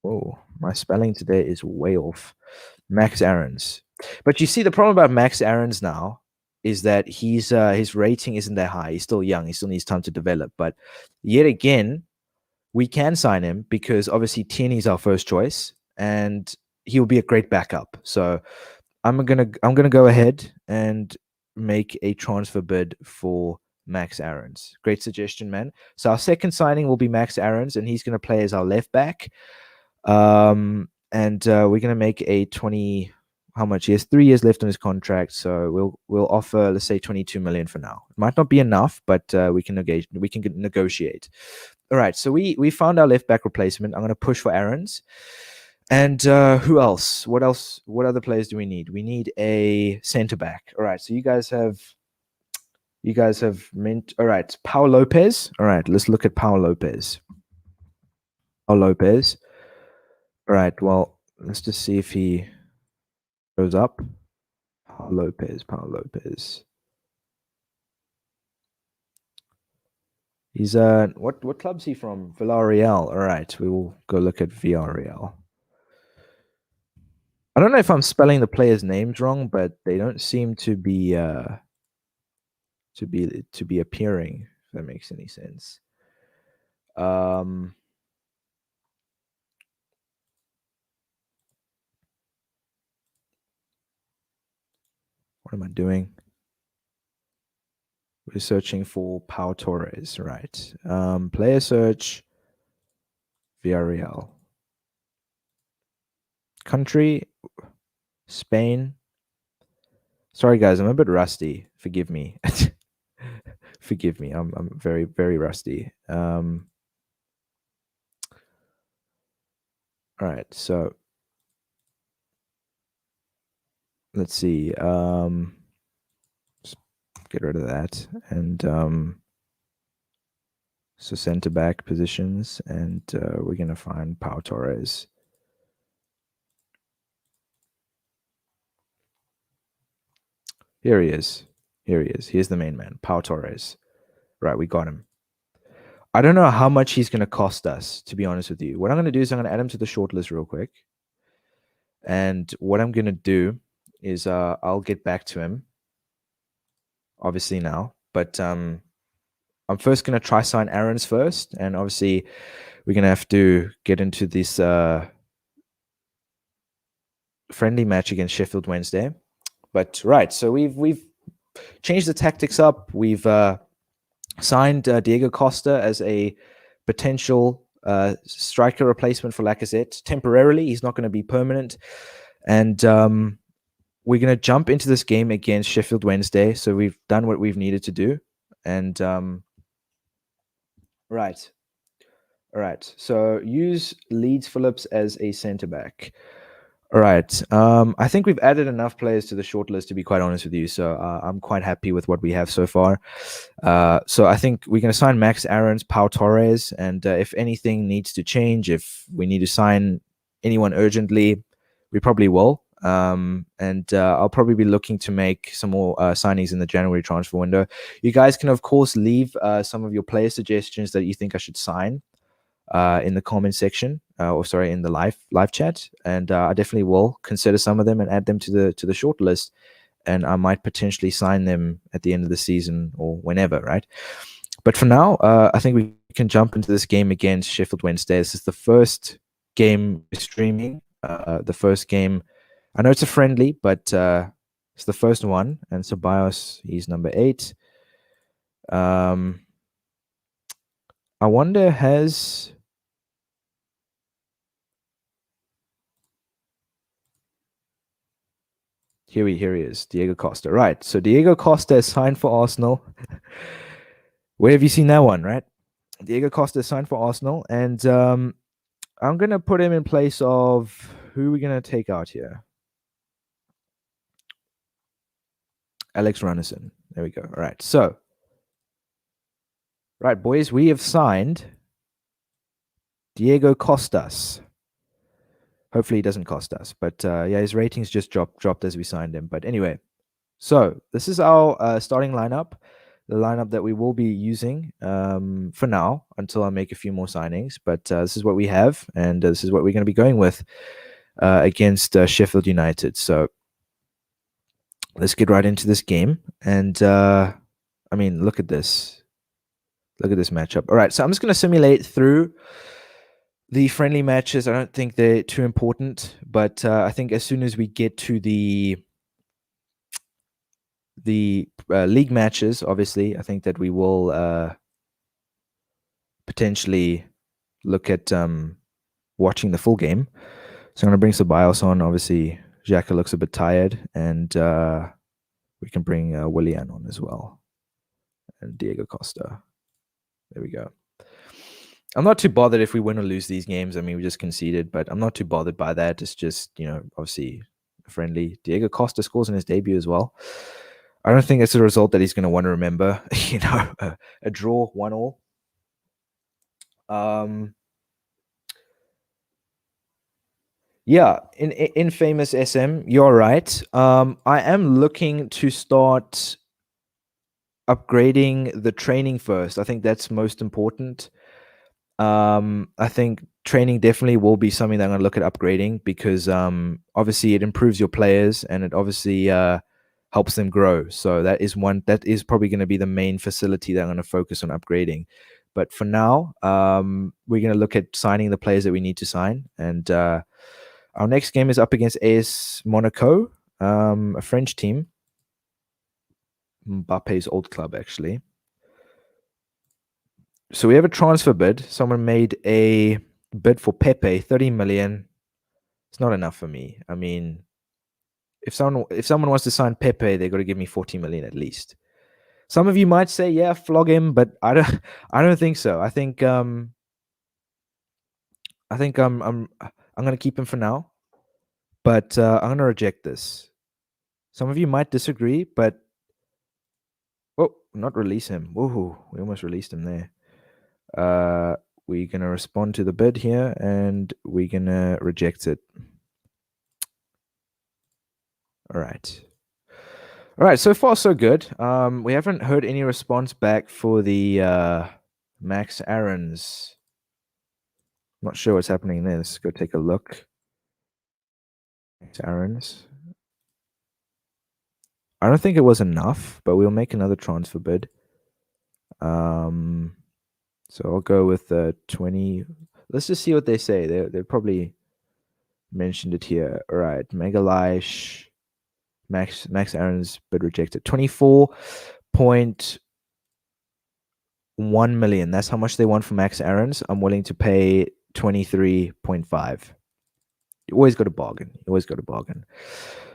Oh, my spelling today is way off. Max Aarons. But you see, the problem about Max Aarons now is that his rating isn't that high. He's still young. He still needs time to develop. But yet again, we can sign him because obviously Tierney's our first choice, and he will be a great backup. So I'm gonna go ahead and make a transfer bid for Max Aarons. Great suggestion, man. So our second signing will be Max Aarons, and he's gonna play as our left back. And we're gonna make a 20. How much? He has 3 years left on his contract, so we'll offer, let's say, 22 million for now. It might not be enough, but we can negotiate. All right, so we found our left back replacement. I'm gonna push for Aarons. And who else? What else? What other players do we need? We need a center back. All right, so you guys have meant. All right, Pau Lopez. All right, let's look at Pau Lopez. Pau Lopez. All right, well, let's just see if he goes up. Pau Lopez. He's what club's he from? Villarreal. All right, we will go look at Villarreal. I don't know if I'm spelling the players' names wrong, but they don't seem to be appearing. If that makes any sense. What am I doing? We're searching for Pau Torres, right? Player search. Villarreal. Country, Spain. Sorry, guys, I'm a bit rusty. Forgive me. Forgive me. I'm very, very rusty. All right, so let's see. Get rid of that, and so center back positions, and we're gonna find Pau Torres. Here he is. Here's the main man, Pau Torres. Right, we got him. I don't know how much he's going to cost us, to be honest with you. What I'm going to do is I'm going to add him to the shortlist real quick. And what I'm going to do is I'll get back to him, obviously now. But I'm first going to try sign Aarons first. And obviously, we're going to have to get into this friendly match against Sheffield Wednesday. But right, so we've changed the tactics up. We've signed Diego Costa as a potential striker replacement for Lacazette temporarily. He's not going to be permanent. And we're going to jump into this game against Sheffield Wednesday. So we've done what we've needed to do. And right. All right. So use Leeds Phillips as a center back. All right. I think we've added enough players to the shortlist, to be quite honest with you. So I'm quite happy with what we have so far. So I think we're going to sign Max Aarons, Pau Torres, and if anything needs to change, if we need to sign anyone urgently, we probably will. And I'll probably be looking to make some more signings in the January transfer window. You guys can, of course, leave some of your player suggestions that you think I should sign in the comment section, in the live chat, and I definitely will consider some of them and add them to the short list, and I might potentially sign them at the end of the season or whenever, right? But for now, I think we can jump into this game against Sheffield Wednesday. This is the first game streaming. The first game, I know it's a friendly, but it's the first one, and so Bios, he's number 8. I wonder, Here he is, Diego Costa. Right, so Diego Costa is signed for Arsenal. Where have you seen that one, right? Diego Costa is signed for Arsenal, and I'm going to put him in place of who are we going to take out here? Alex Runnison. There we go. All right. So, right, boys, we have signed Diego Costas. Hopefully, he doesn't cost us. But yeah, his ratings just dropped as we signed him. But anyway, so this is our starting lineup, the lineup that we will be using for now until I make a few more signings. But this is what we have, and this is what we're going to be going with against Sheffield United. So let's get right into this game. And I mean, look at this. Look at this matchup. All right, so I'm just going to simulate through the friendly matches. I don't think they're too important, but I think as soon as we get to the league matches, obviously, I think that we will potentially look at watching the full game. So I'm going to bring Ceballos on. Obviously, Xhaka looks a bit tired, and we can bring Willian on as well, and Diego Costa. There we go. I'm not too bothered if we win or lose these games. I mean, we just conceded, but I'm not too bothered by that. It's just, obviously friendly. Diego Costa scores in his debut as well. I don't think it's a result that he's going to want to remember. A draw, 1-1. Yeah, in famous SM, you're right. I am looking to start upgrading the training first. I think that's most important. I think training definitely will be something that I'm going to look at upgrading because obviously it improves your players and it obviously helps them grow. So that is probably going to be the main facility that I'm going to focus on upgrading. But for now, we're going to look at signing the players that we need to sign. And our next game is up against AS Monaco, a French team. Mbappe's old club, actually. So we have a transfer bid. Someone made a bid for Pepe, 30 million. It's not enough for me. I mean, if someone wants to sign Pepe, they got to give me 40 million at least. Some of you might say, yeah, flog him, but I don't think so. I think I'm going to keep him for now, but I'm going to reject this. Some of you might disagree, but not release him. Woohoo, we almost released him there. We're going to respond to the bid here and we're going to reject it. All right. So far so good. We haven't heard any response back for the Max Aarons. Not sure what's happening there. Let's go take a look. Max Aarons. I don't think it was enough, but we'll make another transfer bid. So I'll go with 20. Let's just see what they say. They probably mentioned it here. All right, Megalish, Max Aarons bid rejected. 24.1 million. That's how much they want for Max Aarons. I'm willing to pay 23.5. You always got to bargain.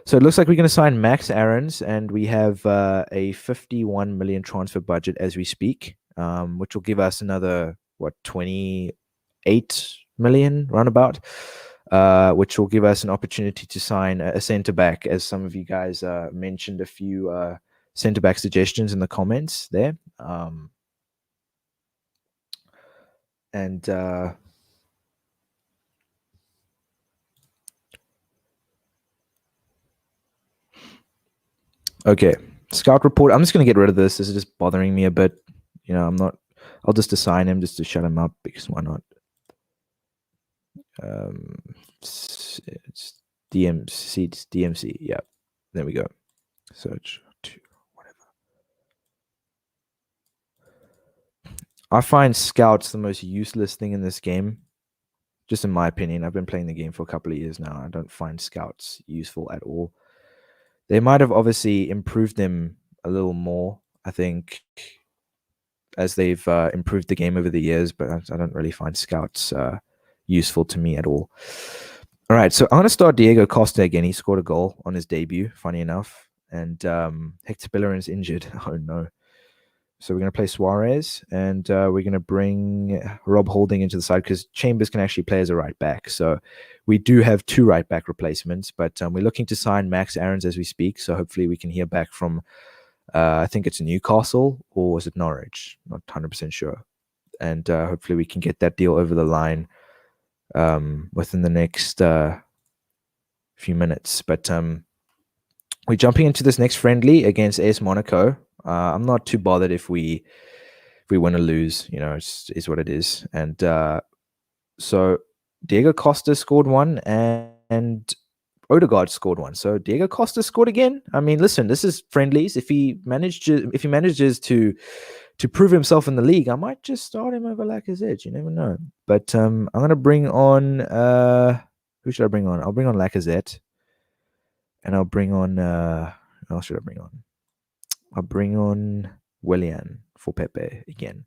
So it looks like we're going to sign Max Aarons, and we have a 51 million transfer budget as we speak, which will give us another 28 million roundabout, which will give us an opportunity to sign a centre back, as some of you guys mentioned a few centre back suggestions in the comments there, and. Okay, scout report. I'm just going to get rid of this. This is just bothering me a bit. I'll just assign him just to shut him up because why not? It's DMC. Yeah, there we go. Search to whatever. I find scouts the most useless thing in this game. Just in my opinion, I've been playing the game for a couple of years now. I don't find scouts useful at all. They might have obviously improved them a little more, I think, as they've improved the game over the years, but I don't really find scouts useful to me at all. All right, so I'm going to start Diego Costa again. He scored a goal on his debut, funny enough, and Hector Bellerin is injured. Oh, no. So we're going to play Suarez, and we're going to bring Rob Holding into the side because Chambers can actually play as a right back. So we do have 2 right back replacements, but we're looking to sign Max Aarons as we speak. So hopefully we can hear back from, I think it's Newcastle, or is it Norwich? Not 100% sure. And hopefully we can get that deal over the line within the next few minutes. But we're jumping into this next friendly against AS Monaco. I'm not too bothered if we win or lose. You know, it's what it is. And so Diego Costa scored one, and Odegaard scored one. So Diego Costa scored again. I mean, listen, this is friendlies. If he manages to prove himself in the league, I might just start him over Lacazette. You never know. But I'm gonna bring on who should I bring on? I'll bring on Lacazette, and I'll bring on who else should I bring on? I'll bring on Willian for Pepe again.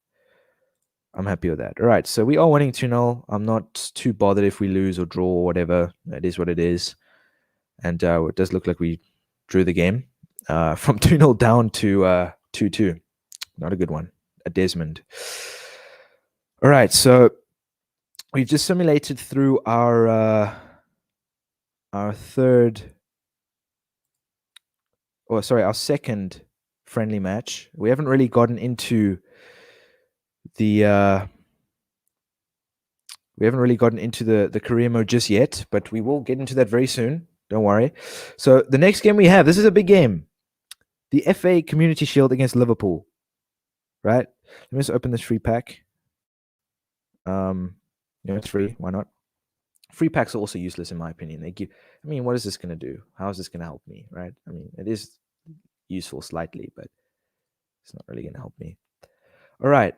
I'm happy with that. All right, so we are winning 2-0. I'm not too bothered if we lose or draw or whatever. It is what it is. And it does look like we drew the game from 2-0 down to 2-2. Not a good one. A Desmond. All right, so we've just simulated through our second friendly match. We haven't really gotten into the career mode just yet, but we will get into that very soon. Don't worry. So the next game we have, this is a big game. The FA Community Shield against Liverpool. Right? Let me just open this free pack. It's free. Why not? Free packs are also useless in my opinion. What is this going to do? How is this going to help me? Right? I mean, it is useful slightly, but it's not really going to help me. All right.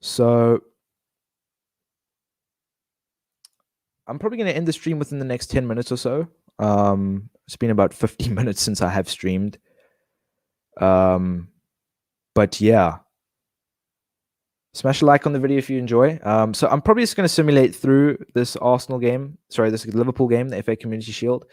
So I'm probably going to end the stream within the next 10 minutes or so. It's been about 15 minutes since I have streamed. But yeah. Smash a like on the video if you enjoy. So I'm probably just going to simulate through this this Liverpool game, the FA Community Shield.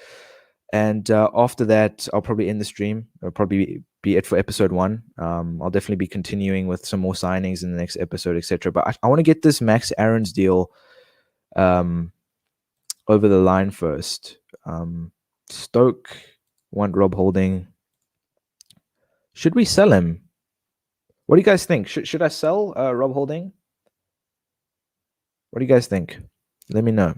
And after that, I'll probably end the stream. It'll probably be it for episode 1. I'll definitely be continuing with some more signings in the next episode, etc. But I want to get this Max Aarons deal over the line first. Stoke want Rob Holding. Should we sell him? What do you guys think? Should I sell Rob Holding? What do you guys think? Let me know.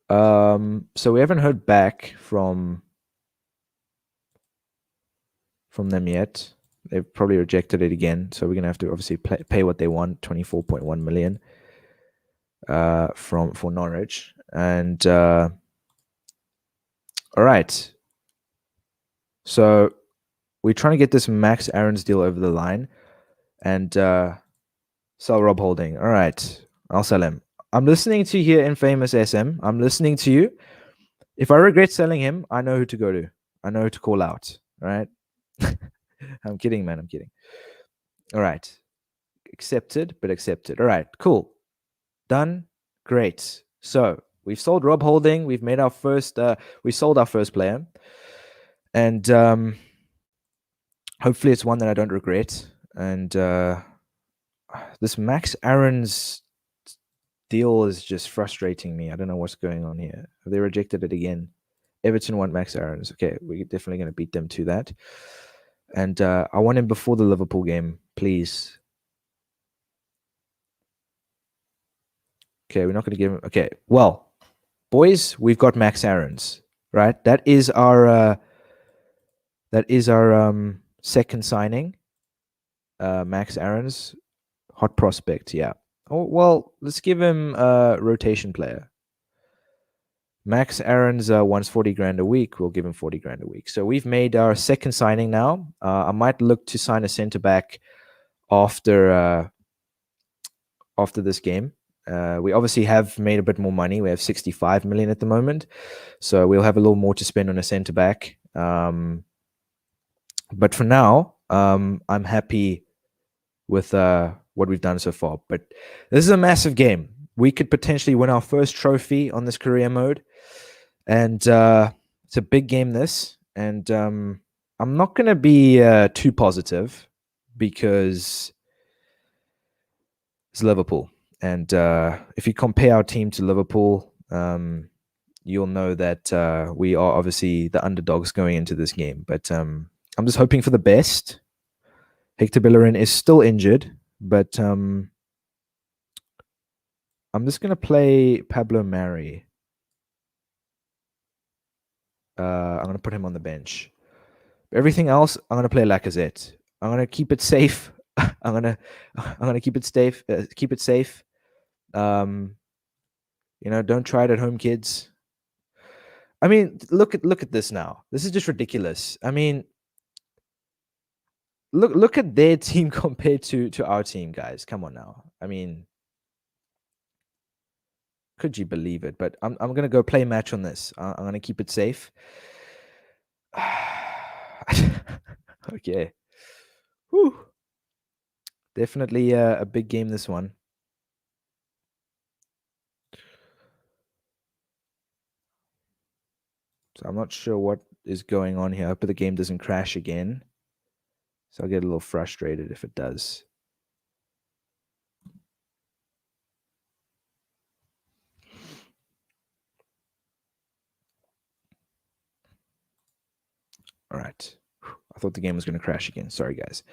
So we haven't heard back from them yet. They've probably rejected it again. So we're gonna have to obviously pay what they want, 24.1 million for Norwich. And all right. So we're trying to get this Max Aarons deal over the line and sell Rob Holding. All right, I'll sell him. I'm listening to you here, Infamous SM. I'm listening to you. If I regret selling him, I know who to go to. I know who to call out. All right. I'm kidding, man. I'm kidding. All right. Accepted, but accepted. All right, cool. Done. Great. So we've sold Rob Holding. We've made our first, we sold our first player. And hopefully it's one that I don't regret. And this Max Aarons deal is just frustrating me. I don't know what's going on here. They rejected it again. Everton want Max Aarons. Okay, we're definitely going to beat them to that. And I want him before the Liverpool game, please. Okay, we're not going to give him. Okay, well, boys, we've got Max Aarons, right? That is our second signing. Max Aarons, hot prospect, yeah. Oh, well, let's give him a rotation player. Max Aarons wants 40 grand a week. We'll give him 40 grand a week. So we've made our second signing now. I might look to sign a centre back after this game. We obviously have made a bit more money. We have 65 million at the moment. So we'll have a little more to spend on a centre back. But for now, I'm happy with what we've done so far. But this is a massive game. we could potentially win our first trophy on this career mode. And it's a big game, this. And I'm not going to be too positive because it's Liverpool. And if you compare our team to Liverpool, you'll know that we are obviously the underdogs going into this game. But I'm just hoping for the best. Hector Bellerin is still injured, but I'm just going to play Pablo Mari. I'm going to put him on the bench. Everything else, I'm going to play Lacazette. I'm going to keep it safe. I'm going to keep it safe. Keep it safe. Don't try it at home, kids. I mean, look at this now. This is just ridiculous. I mean, look at their team compared to our team, guys. Come on now. I mean, could you believe it? But I'm gonna go play match on this. I'm gonna keep it safe. Okay. Whew. Definitely a big game, this one. So I'm not sure what is going on here. I hope the game doesn't crash again. So I'll get a little frustrated if it does. All right. I thought the game was going to crash again. Sorry, guys.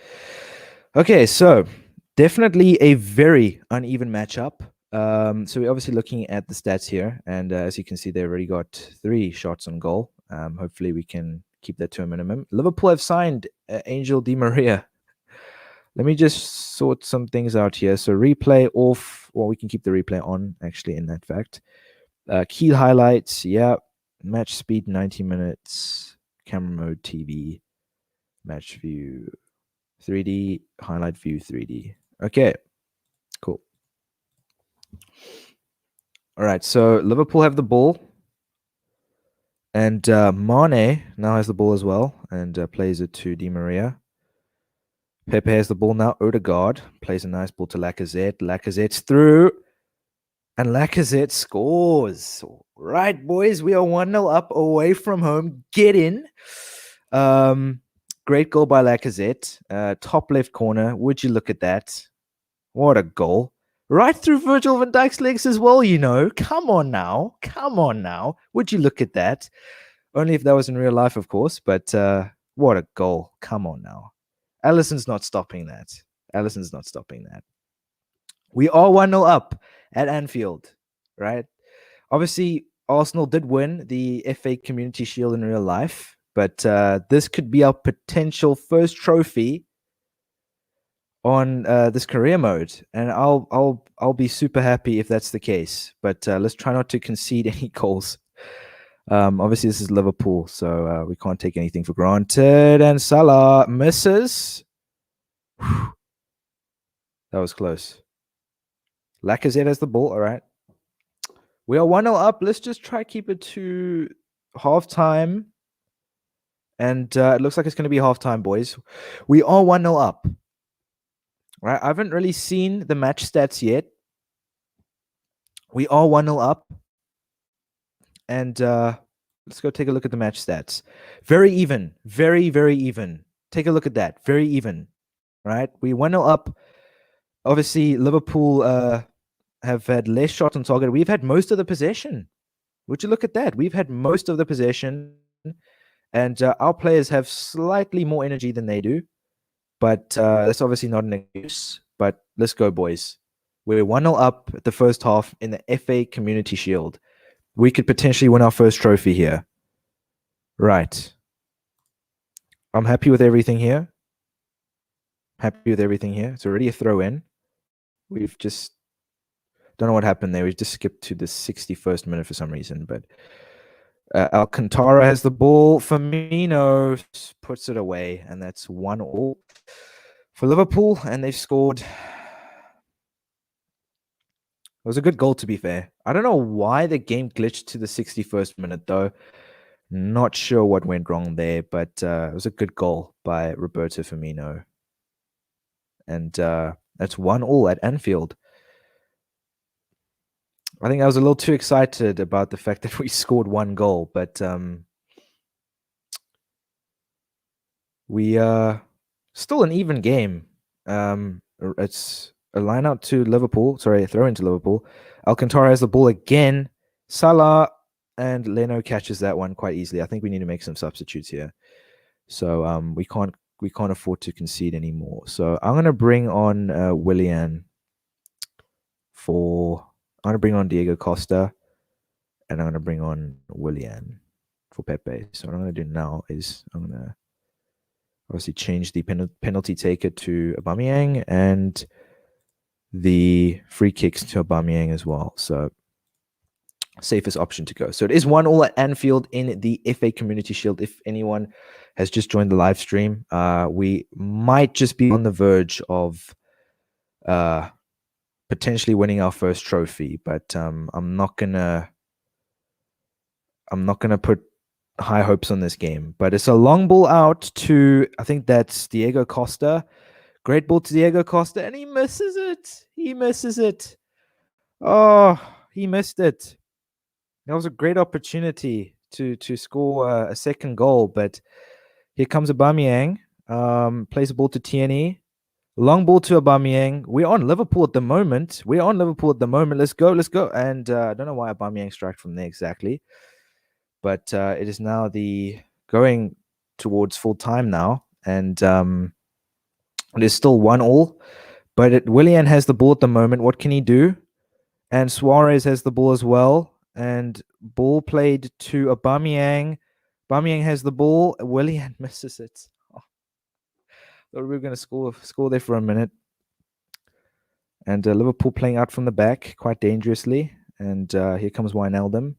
Okay, so definitely a very uneven matchup. So we're obviously looking at the stats here, and as you can see, they already got 3 shots on goal. Hopefully, we can keep that to a minimum. Liverpool have signed Angel Di Maria. Let me just sort some things out here. So replay off. Well, we can keep the replay on, actually, in that fact. Key highlights, yeah. Match speed, 90 minutes. Camera mode, TV. Match view, 3D. Highlight view, 3D. Okay, cool. All right, so Liverpool have the ball. And Mane now has the ball as well and plays it to Di Maria. Pepe has the ball now. Odegaard plays a nice ball to Lacazette. Lacazette's through. And Lacazette scores. Right, boys. We are 1-0 up away from home. Get in. Great goal by Lacazette. Top left corner. Would you look at that? What a goal. Right through Virgil van Dijk's legs as well, Come on now. Come on now. Would you look at that? Only if that was in real life, of course. But what a goal. Come on now. Alisson's not stopping that. Alisson's not stopping that. We are 1-0 up at Anfield, right? Obviously, Arsenal did win the FA Community Shield in real life, but this could be our potential first trophy on this career mode, and I'll be super happy if that's the case. But let's try not to concede any goals. Obviously, this is Liverpool, so we can't take anything for granted. And Salah misses. Whew. That was close. Lacazette has the ball. All right. We are 1-0 up. Let's just try keep it to halftime. And it looks like it's going to be halftime, boys. We are 1-0 up. Right? I haven't really seen the match stats yet. We are 1-0 up. And let's go take a look at the match stats. Very even. Very, very even. Take a look at that. Very even. Right? We 1-0 up. Obviously, Liverpool have had less shots on target. We've had most of the possession. Would you look at that? We've had most of the possession. And our players have slightly more energy than they do. But that's obviously not an excuse. But let's go, boys. We're 1-0 up at the first half in the FA Community Shield. We could potentially win our first trophy here. Right. I'm happy with everything here. Happy with everything here. It's already a throw in. We've just... Don't know what happened there. We just skipped to the 61st minute for some reason. But Alcantara has the ball. Firmino puts it away. And that's 1-1 for Liverpool. And they've scored... It was a good goal, to be fair. I don't know why the game glitched to the 61st minute, though. Not sure what went wrong there, but it was a good goal by Roberto Firmino. And that's 1-1 at Anfield. I think I was a little too excited about the fact that we scored 1 goal, but we still an even game. It's a line out to Liverpool. Sorry, a throw into Liverpool. Alcantara has the ball again. Salah and Leno catches that one quite easily. I think we need to make some substitutes here. So we can't afford to concede anymore. So I'm gonna bring on Willian for. I'm gonna bring on Diego Costa, and I'm gonna bring on Willian for Pepe. So what I'm gonna do now is I'm gonna obviously change the penalty taker to Aubameyang and the free kicks to Aubameyang as well. So safest option to go. So it is 1-1 at Anfield in the FA Community Shield. If anyone has just joined the live stream, we might just be on the verge of potentially winning our first trophy, but I'm not gonna put high hopes on this game. But it's a long ball out to, I think that's Diego Costa. Great ball to Diego Costa, and he misses it. He misses it. Oh, he missed it. That was a great opportunity to score a second goal, but here comes Aubameyang. Plays the ball to Tierney. Long ball to Aubameyang. We're on Liverpool at the moment. Let's go. And I don't know why Aubameyang struck from there exactly, but it is now the going towards full time now, and it is still 1-1. But Willian has the ball at the moment. What can he do? And Suarez has the ball as well. And ball played to Aubameyang. Aubameyang has the ball. Willian misses it. Oh. Thought we were going to score there for a minute. And Liverpool playing out from the back quite dangerously. And here comes Wijnaldum.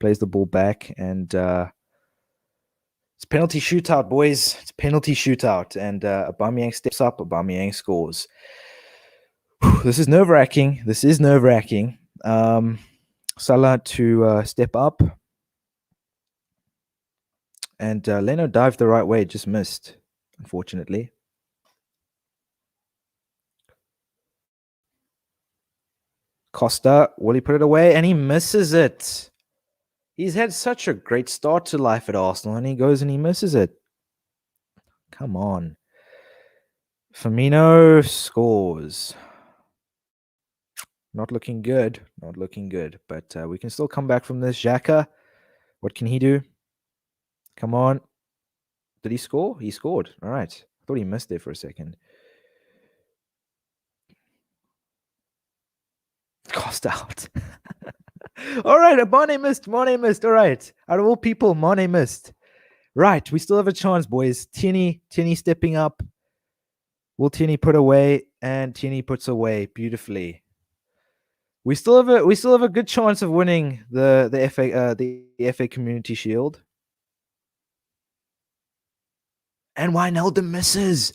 Plays the ball back. And it's penalty shootout, boys. It's penalty shootout. And Aubameyang steps up. Aubameyang scores. This is nerve-wracking. Salah to step up. And Leno dived the right way, just missed, unfortunately. Costa, will he put it away? And he misses it. He's had such a great start to life at Arsenal, and he goes and he misses it. Come on. Firmino scores. Not looking good. But we can still come back from this. Xhaka, what can he do? Come on. Did he score? He scored. All right. I thought he missed there for a second. Costa out. All right. Mane missed. All right. Out of all people, Mane missed. Right. We still have a chance, boys. Tierney stepping up. Will Tierney put away? And Tierney puts away beautifully. We still have a good chance of winning the FA Community Shield. And Wijnaldum misses.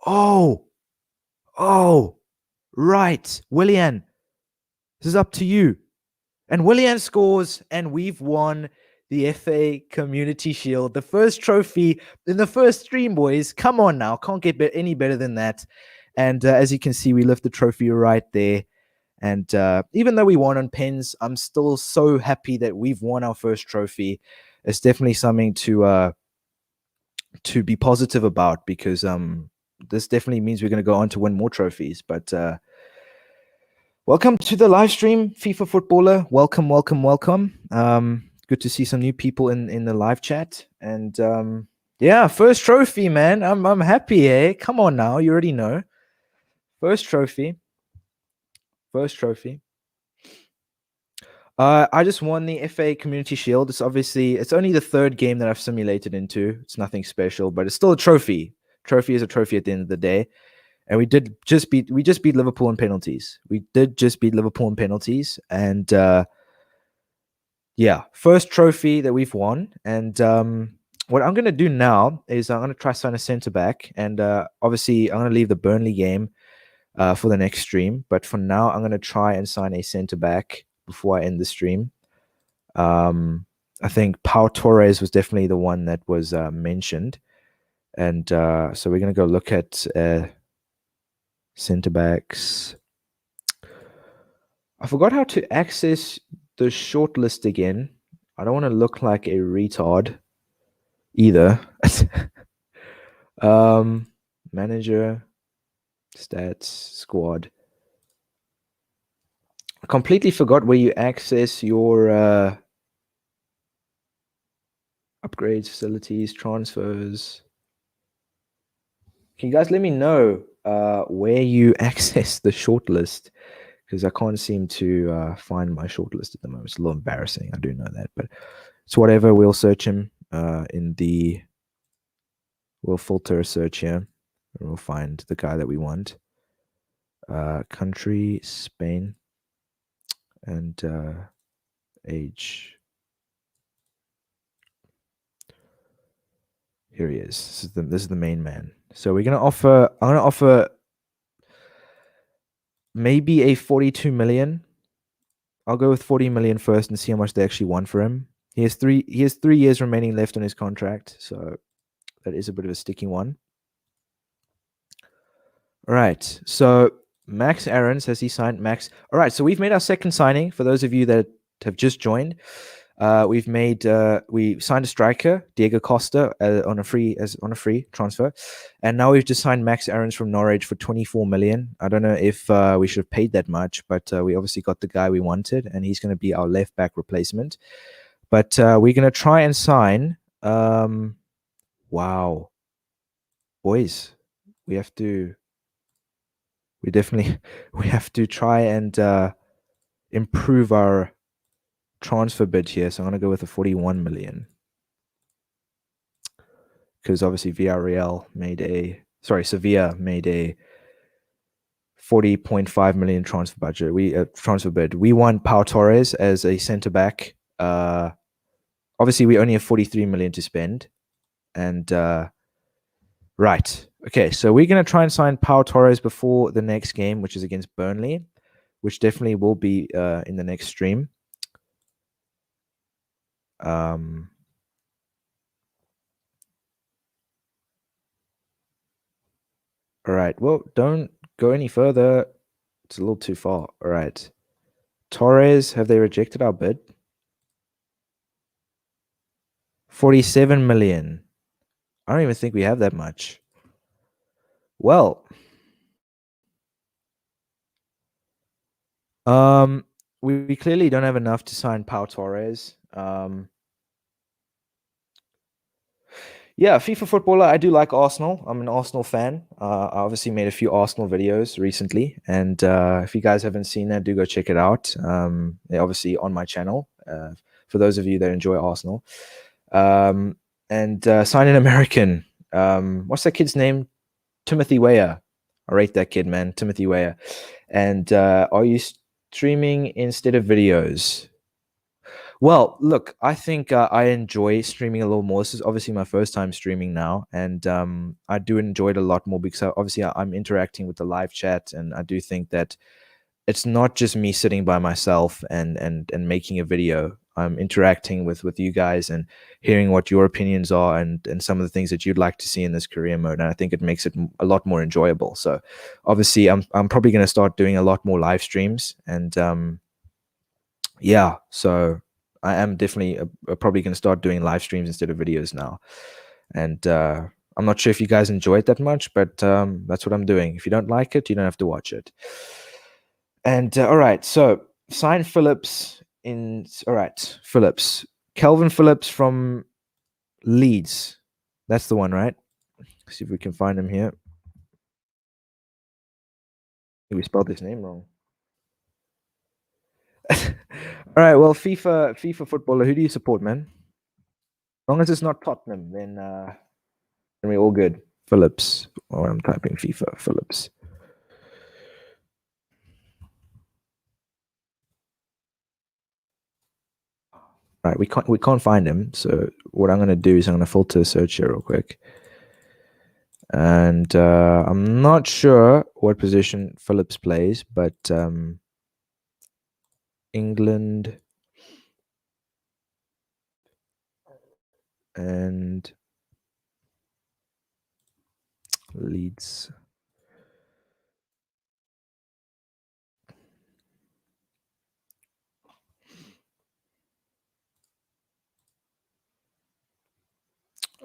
Oh, right. Willian, this is up to you. And Willian scores, and we've won the FA Community Shield, the first trophy in the first stream, boys. Come on now. Can't get any better than that. And as you can see, we lift the trophy right there. And even though we won on pens, I'm still so happy that we've won our first trophy. It's definitely something to be positive about, because this definitely means we're going to go on to win more trophies. But welcome to the live stream, FIFA Footballer. Welcome. Good to see some new people in the live chat. And yeah, first trophy, man. I'm happy, eh? Come on now, you already know. First trophy. I just won the FA Community Shield. It's only the third game that I've simulated into. It's nothing special, but it's still a trophy. Trophy is a trophy at the end of the day. And we just beat Liverpool in penalties. And yeah, first trophy that we've won. And what I'm going to do now is I'm going to try sign a centre back. And obviously, I'm going to leave the Burnley game for the next stream. But for now, I'm going to try and sign a centre back before I end the stream. I think Pau Torres was definitely the one that was mentioned. And so we're going to go look at centre backs. I forgot how to access the shortlist again. I don't want to look like a retard either. um, Manager, stats, squad. I completely forgot where you access your upgrades, facilities, transfers. Can you guys let me know where you access the shortlist? Because I can't seem to find my shortlist at the moment. It's a little embarrassing. I do know that, but it's whatever. We'll search him we'll filter a search here and we'll find the guy that we want. Country, Spain, and age. Here he is. This is the main man. So I'm gonna offer maybe a 42 million. I'll go with 40 million first and see how much they actually want for him. He has 3 years remaining left on his contract, so that is a bit of a sticky one. All right. So Max Aaron says he signed Max. All right. So we've made our second signing. For those of you that have just joined, we signed a striker, Diego Costa, on a free transfer, and now we've just signed Max Aarons from Norwich for 24 million. I don't know if we should have paid that much, but we obviously got the guy we wanted, and he's going to be our left back replacement. But we're going to try and sign. Wow, boys, we have to. We definitely we have to try and improve our transfer bid here. So I'm going to go with a 41 million. Because obviously Sevilla made a 40.5 million transfer budget. Transfer bid. We want Pau Torres as a centre back. Obviously we only have 43 million to spend, and right. Okay, so we're gonna try and sign Pau Torres before the next game, which is against Burnley, which definitely will be in the next stream. All right. Well, don't go any further. It's a little too far. All right. Torres, have they rejected our bid? 47 million. I don't even think we have that much. Well, we clearly don't have enough to sign Pau Torres. Yeah, FIFA footballer. I do like Arsenal. I'm an Arsenal fan. I obviously made a few Arsenal videos recently, and if you guys haven't seen that, do go check it out. They're obviously on my channel. For those of you that enjoy Arsenal, and sign an American. What's that kid's name? Timothy Weah. I rate that kid, man. Timothy Weah. And are you streaming instead of videos? Well, look, I think I enjoy streaming a little more. This is obviously my first time streaming now, and I do enjoy it a lot more because obviously I'm interacting with the live chat, and I do think that it's not just me sitting by myself and making a video. I'm interacting with you guys and hearing what your opinions are and some of the things that you'd like to see in this career mode, and I think it makes it a lot more enjoyable. So, obviously, I'm probably going to start doing a lot more live streams, and yeah, so I am definitely probably going to start doing live streams instead of videos now. And I'm not sure if you guys enjoy it that much, but that's what I'm doing. If you don't like it, you don't have to watch it. And all right, so sign Phillips in. All right, Phillips, Calvin Phillips from Leeds. That's the one, right? Let's see if we can find him here. We spelled his name wrong. All right, well, FIFA footballer. Who do you support, man? As long as it's not Tottenham, then we're all good. Phillips. Oh, I'm typing FIFA Phillips. Right, we can't find him. So what I'm gonna do is I'm gonna filter search here real quick. And I'm not sure what position Phillips plays, but England and Leeds.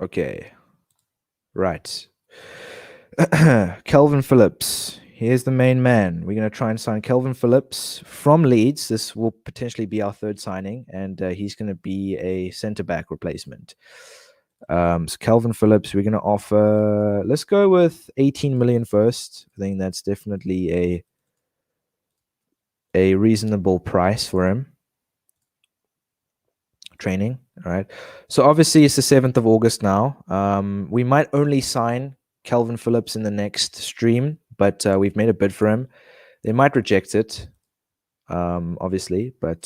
Okay. Right. Kelvin Phillips. Here's the main man. We're going to try and sign Kelvin Phillips from Leeds. This will potentially be our third signing, and he's going to be a centre back replacement. So Kelvin Phillips, we're going to offer. Let's go with 18 million first. I think that's definitely a reasonable price for him. Training, all right. So obviously it's the 7th of August now. We might only sign Kelvin Phillips in the next stream, but we've made a bid for him. They might reject it, obviously, but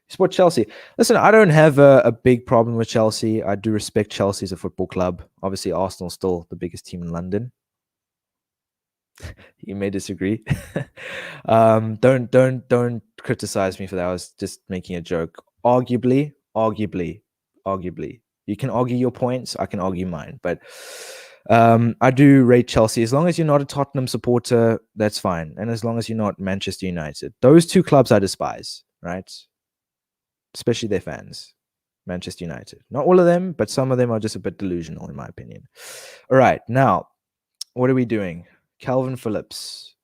support Chelsea. Listen, I don't have a big problem with Chelsea. I do respect Chelsea as a football club. Obviously, Arsenal's still the biggest team in London. You may disagree. Don't criticize me for that. I was just making a joke. Arguably, you can argue your points. I can argue mine, but I do rate Chelsea. As long as you're not a Tottenham supporter, that's fine. And as long as you're not Manchester United, those two clubs I despise, right? Especially their fans. Manchester United. Not all of them, but some of them are just a bit delusional, in my opinion. All right, now, what are we doing? Calvin Phillips.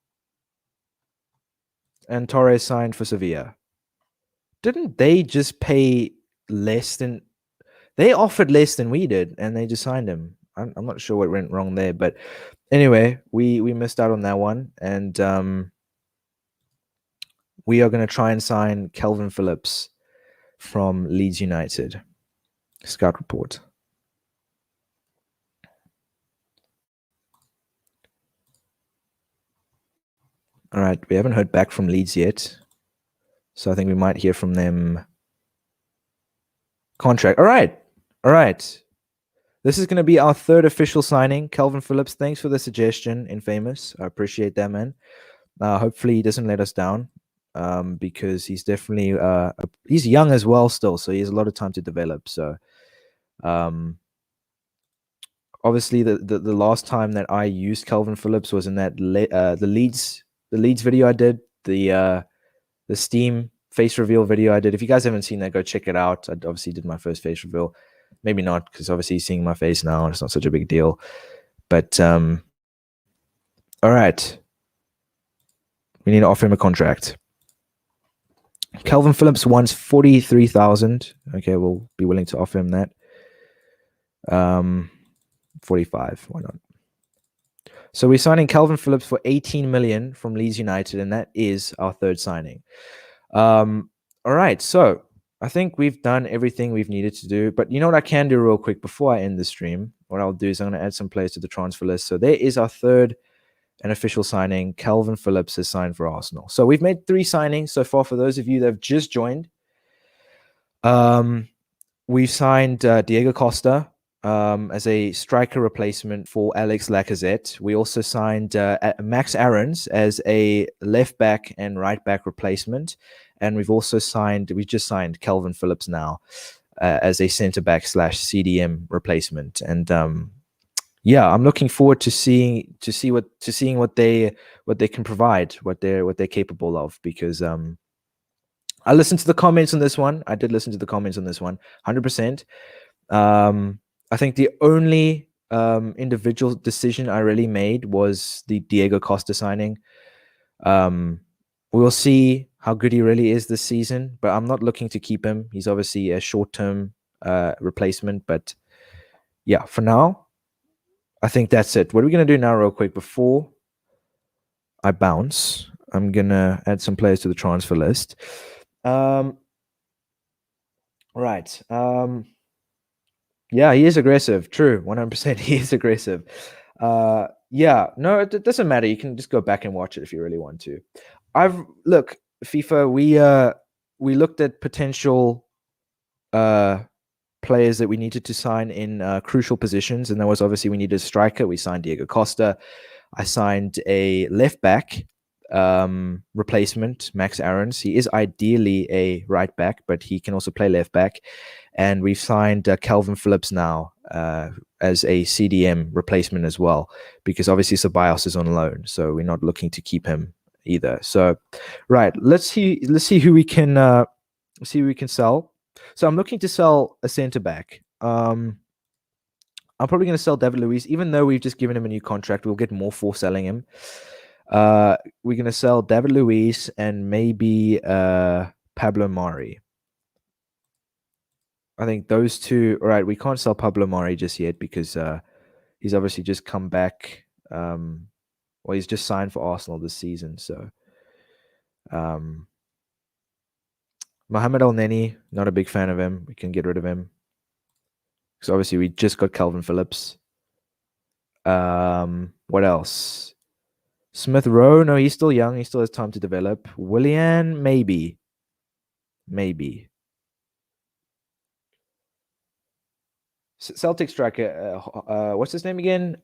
And Torres signed for Sevilla. Didn't they just pay less than... They offered less than we did, and they just signed him. I'm not sure what went wrong there, but anyway, we missed out on that one, and we are going to try and sign Calvin Phillips from Leeds United. Scout report. All right, we haven't heard back from Leeds yet, so I think we might hear from them. Contract. All right. This is going to be our third official signing. Calvin Phillips, thanks for the suggestion, Infamous. I appreciate that, man. Hopefully he doesn't let us down, because he's definitely he's young as well still, so he has a lot of time to develop. So obviously the last time that I used Calvin Phillips was in that the Leeds video I did, the Steam face reveal video I did. If you guys haven't seen that, go check it out. I obviously did my first face reveal. Maybe not, because obviously he's seeing my face now and it's not such a big deal. But all right. We need to offer him a contract. Calvin Phillips wants 43,000. Okay, we'll be willing to offer him that. 45. Why not? So we're signing Calvin Phillips for 18 million from Leeds United, and that is our third signing. All right, so I think we've done everything we've needed to do. But you know what I can do real quick before I end the stream? What I'll do is I'm going to add some players to the transfer list. So there is our third and official signing. Calvin Phillips has signed for Arsenal. So we've made 3 signings so far. For those of you that have just joined, we've signed Diego Costa as a striker replacement for Alex Lacazette. We also signed Max Aarons as a left back and right back replacement. And we've just signed Calvin Phillips now as a centre back / CDM replacement. And yeah, I'm looking forward to seeing what they can provide, what they're capable of, because I listened to the comments on this one. I did listen to the comments on this one, 100%. I think the only individual decision I really made was the Diego Costa signing. We'll see how good he really is this season, but I'm not looking to keep him. He's obviously a short-term replacement, but yeah, for now, I think that's it. What are we going to do now real quick before I bounce? I'm going to add some players to the transfer list. Right. Yeah, he is aggressive. True, 100%. He is aggressive. Yeah, no, it doesn't matter. You can just go back and watch it if you really want to. Look, FIFA. We looked at potential players that we needed to sign in crucial positions, and that was obviously we needed a striker. We signed Diego Costa. I signed a left back replacement, Max Aarons. He is ideally a right back, but he can also play left back. And we've signed Calvin Phillips now as a CDM replacement as well, because obviously Ceballos is on loan, so we're not looking to keep him either. So, right, let's see who we can sell. So I'm looking to sell a centre back. I'm probably going to sell David Luiz, even though we've just given him a new contract. We'll get more for selling him. We're going to sell David Luiz and maybe Pablo Mari. I think those two. All right, we can't sell Pablo Mari just yet because he's obviously just come back. Well, he's just signed for Arsenal this season. So, Mohamed El Neni, not a big fan of him. We can get rid of him. So obviously we just got Calvin Phillips. What else? Smith Rowe, no, he's still young. He still has time to develop. Willian, maybe. Celtic striker, what's his name again?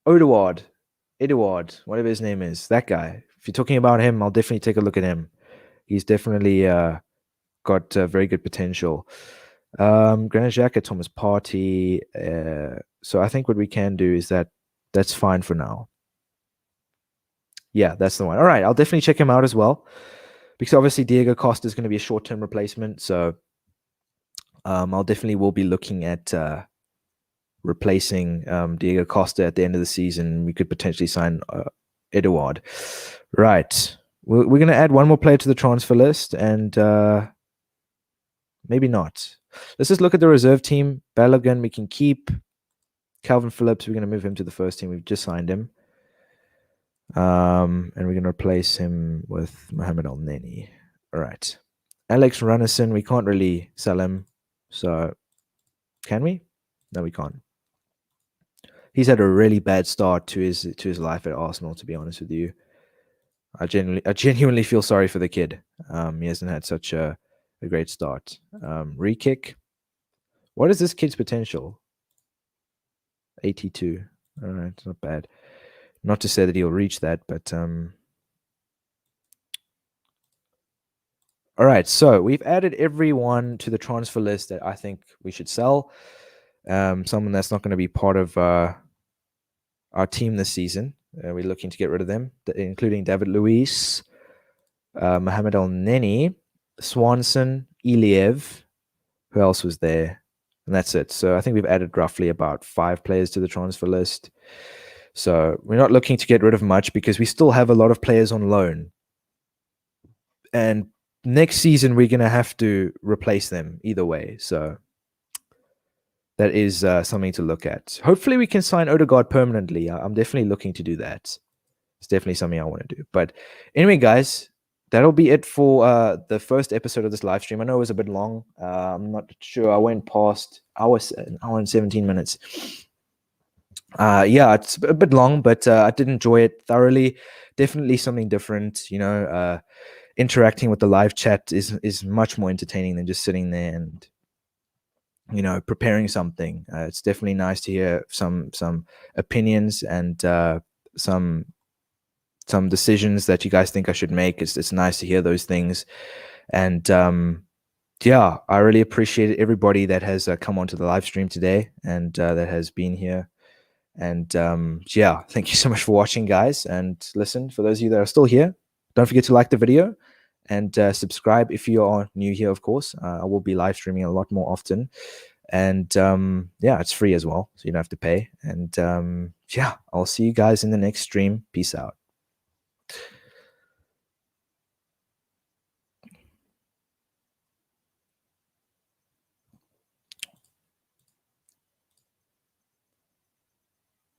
Odegaard, whatever his name is. That guy. If you're talking about him, I'll definitely take a look at him. He's definitely got very good potential. Granit Xhaka, Thomas Partey. So I think what we can do is that's fine for now. Yeah, that's the one. All right, I'll definitely check him out as well, because obviously Diego Costa is going to be a short-term replacement. So I'll definitely will be looking at replacing Diego Costa at the end of the season. We could potentially sign Eduard. Right. We're going to add one more player to the transfer list, and maybe not. Let's just look at the reserve team. Balogun, we can keep. Calvin Phillips, we're going to move him to the first team. We've just signed him. And we're going to replace him with Mohamed El Neni. All right. Alex Runnison, we can't really sell him. So, can we? No, we can't. He's had a really bad start to his life at Arsenal, to be honest with you. I genuinely feel sorry for the kid. He hasn't had such a great start. Re-kick. What is this kid's potential? 82. All right, it's not bad. Not to say that he'll reach that, but all right. So we've added everyone to the transfer list that I think we should sell. Someone that's not going to be part of our team this season. We're looking to get rid of them, including David Luiz, Mohamed El Neni, Swanson, Iliev. Who else was there? And that's it. So I think we've added roughly about 5 players to the transfer list. So we're not looking to get rid of much because we still have a lot of players on loan. And next season, we're going to have to replace them either way. So that is something to look at. Hopefully, we can sign Odegaard permanently. I'm definitely looking to do that. It's definitely something I want to do. But anyway, guys, that'll be it for the first episode of this live stream. I know it was a bit long. I'm not sure. I went past an hour and 17 minutes. Yeah, it's a bit long, but I did enjoy it thoroughly. Definitely something different. You know, interacting with the live chat is much more entertaining than just sitting there and, you know, preparing something. It's definitely nice to hear some opinions and some decisions that you guys think I should make. It's nice to hear those things. And yeah, I really appreciate everybody that has come onto the live stream today and that has been here. And yeah, thank you so much for watching, guys. And listen, for those of you that are still here, don't forget to like the video and subscribe if you are new here, of course. I will be live streaming a lot more often. And yeah, it's free as well, so you don't have to pay. And yeah, I'll see you guys in the next stream. Peace out.